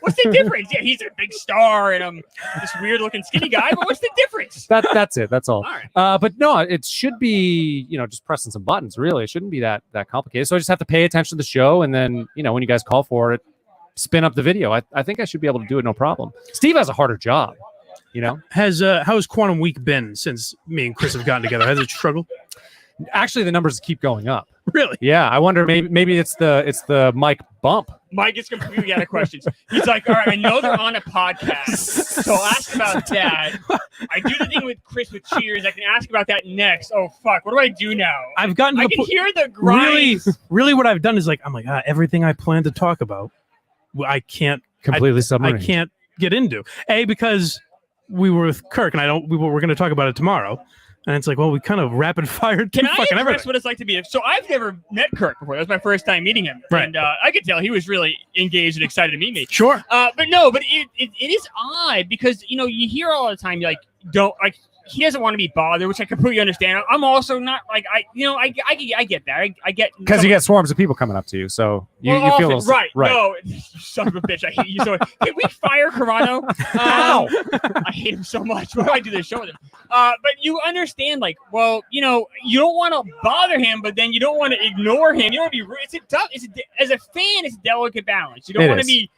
What's the difference? Yeah, he's a big star, and I'm this weird-looking skinny guy. But what's the difference? That's it. That's all. All right. But no, it should be just pressing some buttons. Really, it shouldn't be that complicated. So I just have to pay attention to the show, and then when you guys call for it, spin up the video. I think I should be able to do it no problem. Steve has a harder job. How's Quantum Week been since me and Chris have gotten together? Has it struggled? Actually, the numbers keep going up. Really? Yeah, I wonder maybe it's the mic bump. Mike is completely out of questions. He's like, all right, I know they're on a podcast, so I'll ask about that. I do the thing with Chris with Cheers. I can ask about that next. Oh, fuck. What do I do now? I've gotten to I the can point. hear the grind. Really, what I've done is I'm like, everything I plan to talk about, I can't Completely I submarine. can't get into. Because we were with Kirk, and we're going to talk about it tomorrow. And it's like, well, we kind of rapid fired through Can I fucking address everything. what it's like to be so I've never met Kirk before. That was my first time meeting him. Right. And I could tell he was really engaged and excited to meet me. Sure. But it is odd because, you hear all the time, he doesn't want to be bothered, which I completely understand. I'm also not I get that. I get Because you get swarms of people coming up to you, so you feel often, a little, right. right. No, you son of a bitch. I hate you so. Can we fire Carano? Ow! I hate him so much. Why do I do this show with him? But you understand, you don't want to bother him, but then you don't want to ignore him. You don't want to be rude. As a fan, it's a delicate balance. You don't It want to is. be.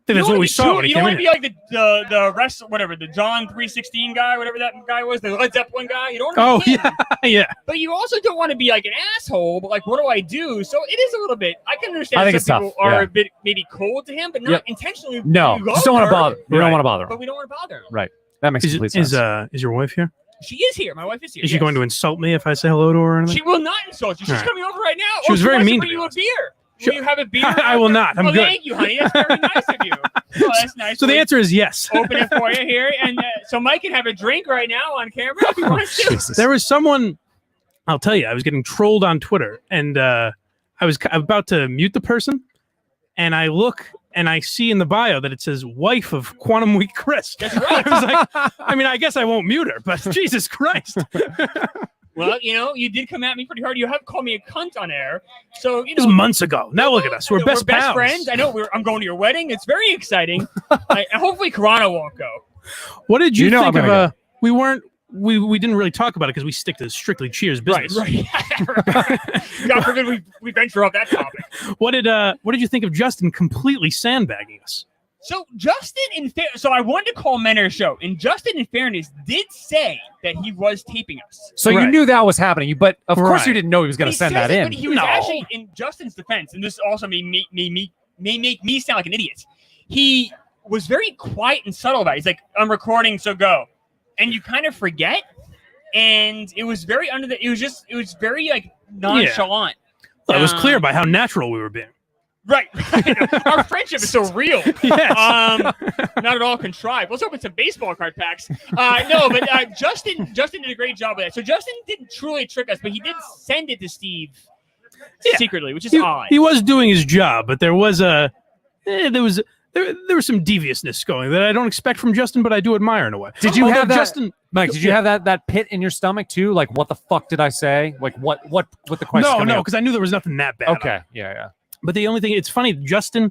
I think that's what we saw when he You don't came want in. to be like the rest, whatever, the John 3:16 guy, whatever that guy was, the Led Zeppelin guy. You don't want to be him. Yeah. But you also don't want to be like an asshole. But what do I do? So it is a little bit. I can understand I think some it's people tough, are yeah. a bit maybe cold to him, but not Yep. intentionally. No, You go just don't want to there, bother. We don't want to bother But him. we don't want to bother him. Right. That makes complete sense. Is your wife here? She is here. My wife is here. Is she yes. going to insult me if I say hello to her or anything? She will not insult you. She's All right. coming over right now. She was very wants mean to to bring me. you a beer. Sure. Will you have a beer? I will not. I'm well, good. Thank you, honey. That's very nice of you. Oh, that's nice. So the We'll answer is yes. open it for you here, and so Mike can have a drink right now on camera if you want to. Jesus. There was someone, I'll tell you, I was getting trolled on Twitter, and I was about to mute the person, and I look and I see in the bio that it says "wife of Quantum Week Chris." That's right. I was like, I guess I won't mute her, but Jesus Christ. Well, you did come at me pretty hard. You have called me a cunt on air, so It was months ago. Now look at us. We're best pals. friends. I know. I'm going to your wedding. It's very exciting. And hopefully, Carano won't go. What did you, You know think I'm of? gonna We didn't really talk about it because we stick to strictly Cheers business. Right. God forbid we venture off that topic. What did you think of Justin completely sandbagging us? So Justin, so I wanted to call Menor show, and Justin, in fairness, did say that he was taping us. So you Right. knew that was happening, but of course Right. you didn't know he was going He to send says that it, in. But he was No. actually, in Justin's defense, and this also may make me sound like an idiot. He was very quiet and subtle about it. He's like, I'm recording, so go. And you kind of forget. And it was very it was very like nonchalant. Well, it was clear by how natural we were being. Right. Our friendship is so real. Yes. Not at all contrived. Let's open some baseball card packs. No, but Justin did a great job with that. So Justin didn't truly trick us, but he did send it to Steve secretly, which is odd. He was doing his job, but there was there was some deviousness going that I don't expect from Justin, but I do admire in a way. Did you have that, Justin? Mike? Did you have that pit in your stomach too? Like, what the fuck did I say? Like, what the question? No, because I knew there was nothing that bad. Okay, yeah. But the only thing, it's funny, Justin,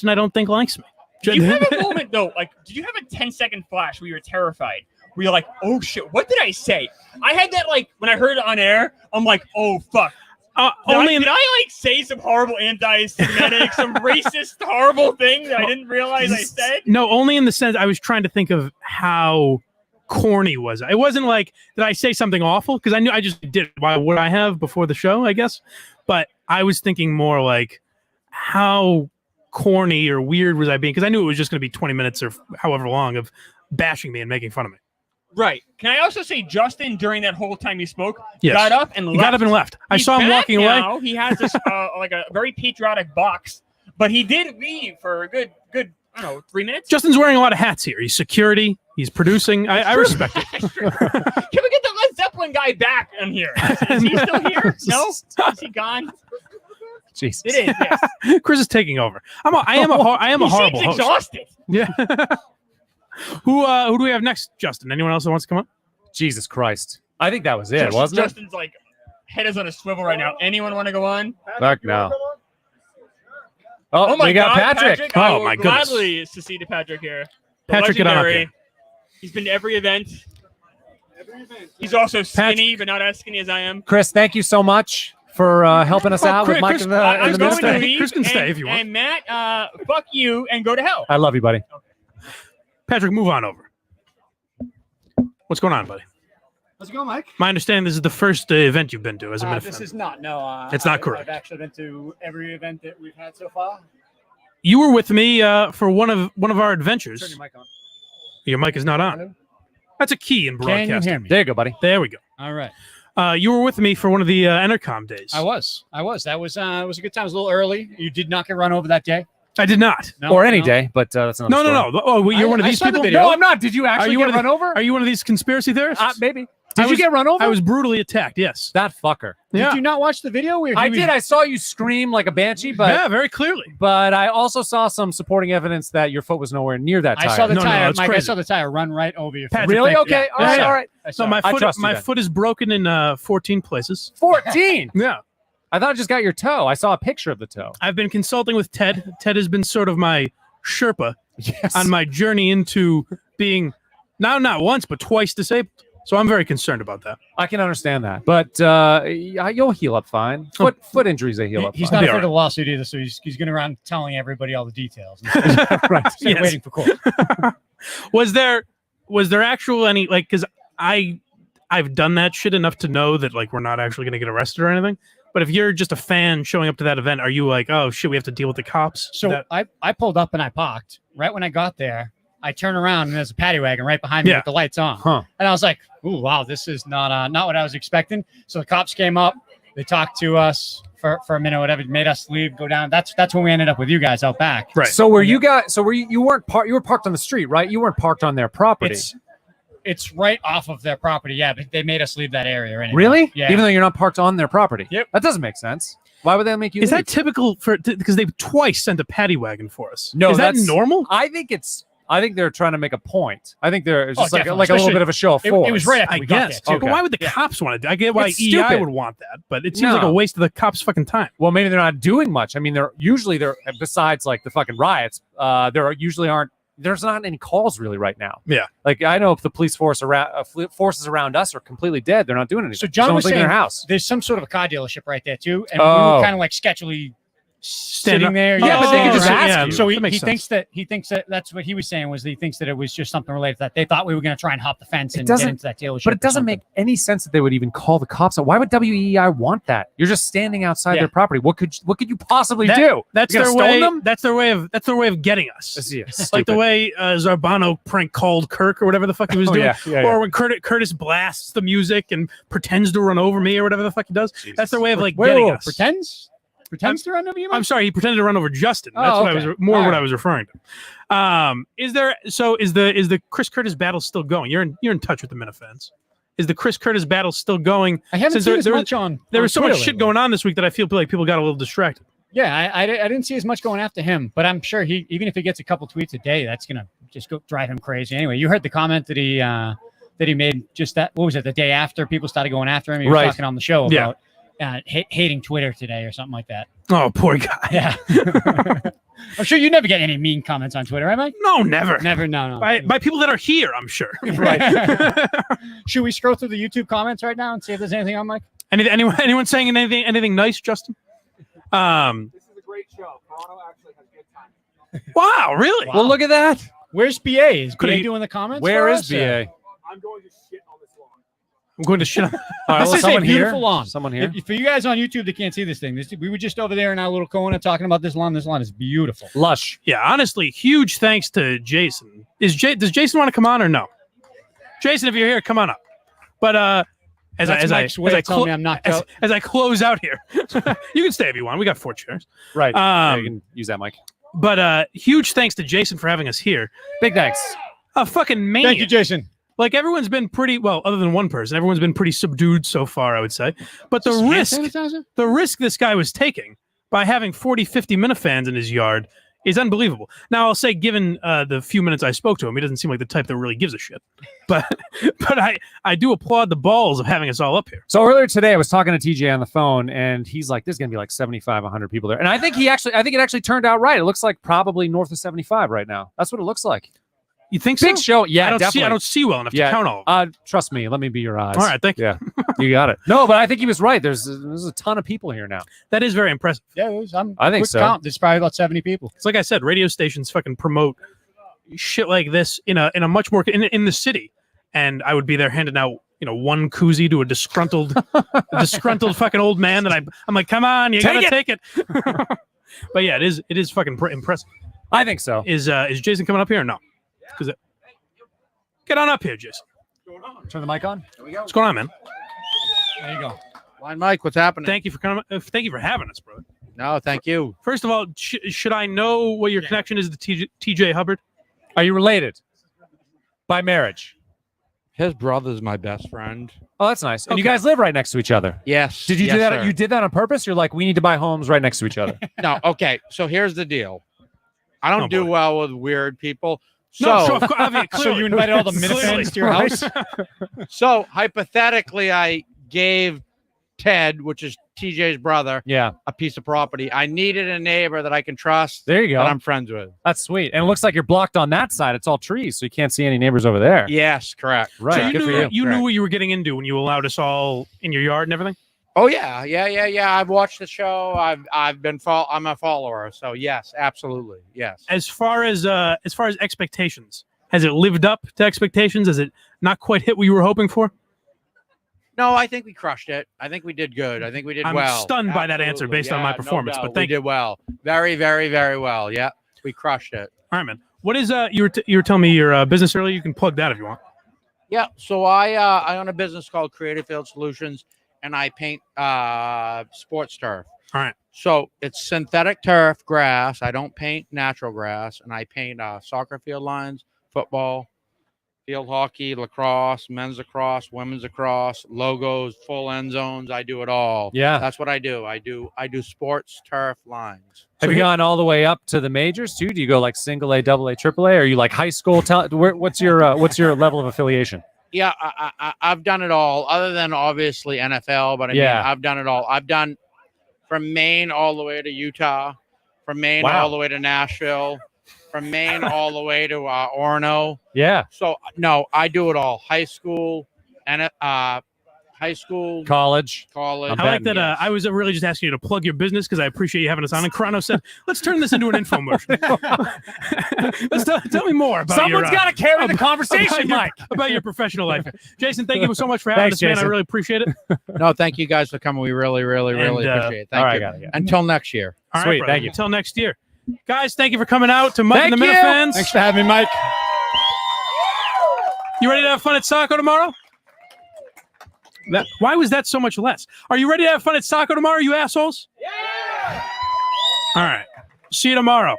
I don't think likes me. Did you have a moment though? Like, did you have a 10-second flash where you were terrified? Where you're like, oh shit, what did I say? I had that like when I heard it on air. I'm like, oh fuck. Did I like say some horrible anti-Semitic, some racist, horrible thing that I didn't realize I said? No, only in the sense I was trying to think of how corny was I. It wasn't like, did I say something awful? Because I knew I just did it. Why would I have before the show, I guess? But I was thinking more like, how corny or weird was I being? Because I knew it was just going to be 20 minutes or however long of bashing me and making fun of me. Right. Can I also say Justin, during that whole time he spoke, Yes. got up and left. He got up and left. I saw him walking now. away. He has this like a very patriotic box, but he did leave for a good, I don't know, 3 minutes. Justin's wearing a lot of hats here. He's security. He's producing. I respect it. Can we get the Led Zeppelin guy back in here? Is he still here? No? Is he gone? Jesus. It is, yes. Chris is taking over. I am a horrible seems host. exhausted. Yeah. Who do we have next, Justin? Anyone else that wants to come up? Jesus Christ. I think that was it, wasn't it? Justin's like head is on a swivel right now. Anyone want to go on? Fuck no. Oh, my we got God, Patrick. I Oh, will my goodness. gladly secede to Patrick here. The Patrick, get on up legendary. here. He's been to every event. He's also skinny, but not as skinny as I am. Chris, thank you so much for helping us out with Mike Chris, and the, I'm and the going to minister. leave. Chris can stay if you want. And Matt, fuck you and go to hell. I love you, buddy. Patrick, move on over. What's going on, buddy? How's it going, Mike? My understanding, this is the first event you've been to as a Minifan. This is not. No, It's not correct. I've actually been to every event that we've had so far. You were with me for one of our adventures. Turn your mic on. Your mic is not on. That's a key in broadcasting. Can you hear me? There you go, buddy. There we go. All right. You were with me for one of the Intercom days. I was. That was it was a good time. It was a little early. You did not get run over that day. I did not. No, Or any no. day, but that's another story. No. Oh, you're one of I these saw the people? video. No, I'm not. Did you actually you get one of run the- over? Are you one of these conspiracy theorists? Maybe. I Did you was- get run over? I was brutally attacked, yes. That fucker. Yeah. Did you not watch the video? Where he I was- did. I saw you scream like a banshee, but Yeah, very clearly. but I also saw some supporting evidence that your foot was nowhere near that tire. I saw the No, no, tire, it's Mike. I crazy. saw the tire run right over your. Patrick, Really? thank you. Okay. Yeah. All right. Yeah. All right. I saw No, my it. I foot trust you my then. foot is broken in 14 places. 14. Yeah. I thought I just got your toe. I saw a picture of the toe. I've been consulting with Ted. Ted has been sort of my Sherpa Yes. on my journey into being now not once but twice disabled. So I'm very concerned about that. I can understand that, but you'll heal up fine. Foot injuries, they heal up He's fine. not be afraid all of the lawsuit either, so he's going around telling everybody all the details. right. Instead of waiting for court. Was there actual any like because I've done that shit enough to know that like we're not actually going to get arrested or anything. But if you're just a fan showing up to that event, are you like, oh shit, we have to deal with the cops? So I pulled up and I parked. Right when I got there, I turn around and there's a paddy wagon right behind me Yeah. with the lights on. Huh. And I was like, "Ooh, wow, this is not what I was expecting." So the cops came up, they talked to us for a minute, whatever, made us leave, go down. That's when we ended up with you guys out back. Right. So were you guys? So you weren't you were parked on the street, right? You weren't parked on their property. It's right off of their property. Yeah, but they made us leave that area. Anyway. Really? Yeah. Even though you're not parked on their property. Yep. That doesn't make sense. Why would they make you? Is leave? that typical for because they've twice sent a paddy wagon for us? No, is that that's normal? I think they're trying to make a point. I think they're just like a definitely. little Especially- bit of a show of force. It was right after I we got guess. there. Too. But why would the cops want to do? I get why It's EI stupid. would want that, but it seems like a No. waste of the cops' fucking time. Well, maybe they're not doing much. I mean, they're besides like the fucking riots. There's not any calls really right now. Yeah. Like I know if the police forces around us are completely dead, they're not doing anything. So John Someone's was leaving saying their house. there's some sort of a car dealership right there too, and we Oh. were kind of like sketchily sitting there. Yeah, but they could just so- ask yeah, you. So that makes he thinks that that's what he was saying was that he thinks that it was just something related to that. They thought we were going to try and hop the fence It and get doesn't- into that dealership. But it or doesn't something. make any sense that they would even call the cops. Why would WEI want that? You're just standing outside Yeah. their property. What could you possibly That- do? That's You their gonna stone way. them? That's their way of getting us. Like the way Zarbano prank called Kirk or whatever the fuck he was doing, or when Curtis blasts the music and pretends to run over me or whatever the fuck he does. That's their way of like getting us. Pretends to run over you. I'm sorry, he pretended to run over Justin. That's Oh, what I was okay. more All what right. I was referring to. Is the Chris Curtis battle still going? You're in touch with the Minifans. Is the Chris Curtis battle still going? I haven't Since seen there- as there was- much on. There on was so much Twitter shit lately. going on this week that I feel like people got a little distracted. Yeah, I didn't see as much going after him, but I'm sure even if he gets a couple tweets a day, that's gonna just go drive him crazy. Anyway, you heard the comment that he made just that. What was it? The day after people started going after him, he was Right. talking on the show Yeah. about hating Twitter today or something like that. Oh, poor guy. Yeah, I'm sure you never get any mean comments on Twitter, right, Mike? No, never. Never, no. By people that are here, I'm sure. Right. Should we scroll through the YouTube comments right now and see if there's anything on, Mike? Anyone saying anything nice, Justin? This is a great show. Toronto actually has good time. Wow, really? Wow. Well, look at that. Where's BA? Is Could BA he- doing the comments? Where for is us, BA? I'm going to shit on this lawn. I'm going to shit on. All right, This well, is a someone beautiful here. lawn. Someone here. For you guys on YouTube that can't see this thing, we were just over there in our little corner talking about this lawn. This lawn is beautiful. Lush. Yeah, honestly, huge thanks to Jason. Does Jason want to come on or no? Jason, if you're here, come on up. But as That's Mike's way of telling me I'm knocked out. as I close out here, you can stay if you want. We got 4 chairs. Right. Yeah, you Um, can use that mic. but huge thanks to Jason for having us here. Big thanks. A fucking maniac. Thank you, Jason. Like everyone's been pretty well, other than one person. Everyone's been pretty subdued so far, I would say. But the risk this guy was taking by having 40, 50 Minifans in his yard is unbelievable. Now, I'll say, given the few minutes I spoke to him, he doesn't seem like the type that really gives a shit. But I do applaud the balls of having us all up here. So earlier today, I was talking to TJ on the phone, and he's like, "There's going to be like 75, 100 people there." And I think it actually turned out right. It looks like probably north of 75 right now. That's what it looks like. You think Big so? show. Yeah, definitely. I don't see well enough to count all of them. Trust me. Let me be your eyes. All right, thank you. Yeah, you got it. No, but I think he was right. There's a ton of people here now. That is very impressive. Yeah, I think quick so. Count. There's probably about 70 people. It's like I said, radio stations fucking promote shit like this in a much more in the city, and I would be there handing out one koozie to a disgruntled fucking old man that I'm like, come on, you gotta take it. But yeah, it is fucking impressive. I think so. Is Jason coming up here or no? Because get on up here, Jason. Turn the mic on. What's going on, man? There you go. Line Mike, what's happening? Thank you for coming. Thank you for having us, brother. No, thank you. First of all, should I know what your connection is to TJ Hubbard? Are you related by marriage? His brother's my best friend. Oh, that's nice. And you guys live right next to each other. Yes. Did you yes, do that? sir. You did that on purpose? You're like, we need to buy homes right next to each other. No, okay. So here's the deal. I don't do well with weird people. So, So you invited all the Minifans to your house? So hypothetically, I gave Ted, which is TJ's brother, a piece of property. I needed a neighbor that I can trust. There you go. That I'm friends with. That's sweet. And it looks like you're blocked on that side. It's all trees, so you can't see any neighbors over there. Yes, correct. Right. So Good for you. you knew what you were getting into when you allowed us all in your yard and everything. Oh yeah. I've watched the show. I'm a follower. So yes, absolutely. Yes. As far as expectations, has it lived up to expectations? Has it not quite hit what you were hoping for? No, I think we crushed it. I think we did good. I think we did I'm well. stunned by that answer based on my no performance, doubt. but thank we did well. Very, very, very well. Yeah, we crushed it. All right, man. What is you were telling me your business earlier? You can plug that if you want. Yeah. So I own a business called Creative Field Solutions, and I paint sports turf. All right. So it's synthetic turf grass. I don't paint natural grass, and I paint soccer field lines, football, field hockey, lacrosse, men's lacrosse, women's lacrosse, logos, full end zones. I do it all. Yeah. That's what I do. I do sports turf lines. Have you gone all the way up to the majors too? Do you go like single A, double A, triple A? Or are you like high school? What's your level of affiliation? Yeah, I've done it all, other than obviously NFL. But I mean, I've done it all. I've done from Maine all the way to Utah, from Maine all the way to Nashville, from Maine all the way to Orono. Yeah. So no, I do it all. High school and high school, College. college. I'm I like betting, that. I was really just asking you to plug your business because I appreciate you having us on. And Chrono said, "Let's turn this into an infomercial." Let's tell me more about Someone's got to carry the conversation, your, Mike. about your professional life. Jason, thank you so much for having Thanks, us, man. I Jason. really appreciate it. No, thank you guys for coming. We really, really, really And, appreciate it. all Thank right, you. got it. Until next year. All right, Sweet, brother. thank you. Until next year, guys. Thank you for coming out to Mike and the Thank you. Minifans. Thanks for having me, Mike. You ready to have fun at Saco tomorrow? Why was that so much less? Are you ready to have fun at Saco tomorrow, you assholes? Yeah! All right. See you tomorrow.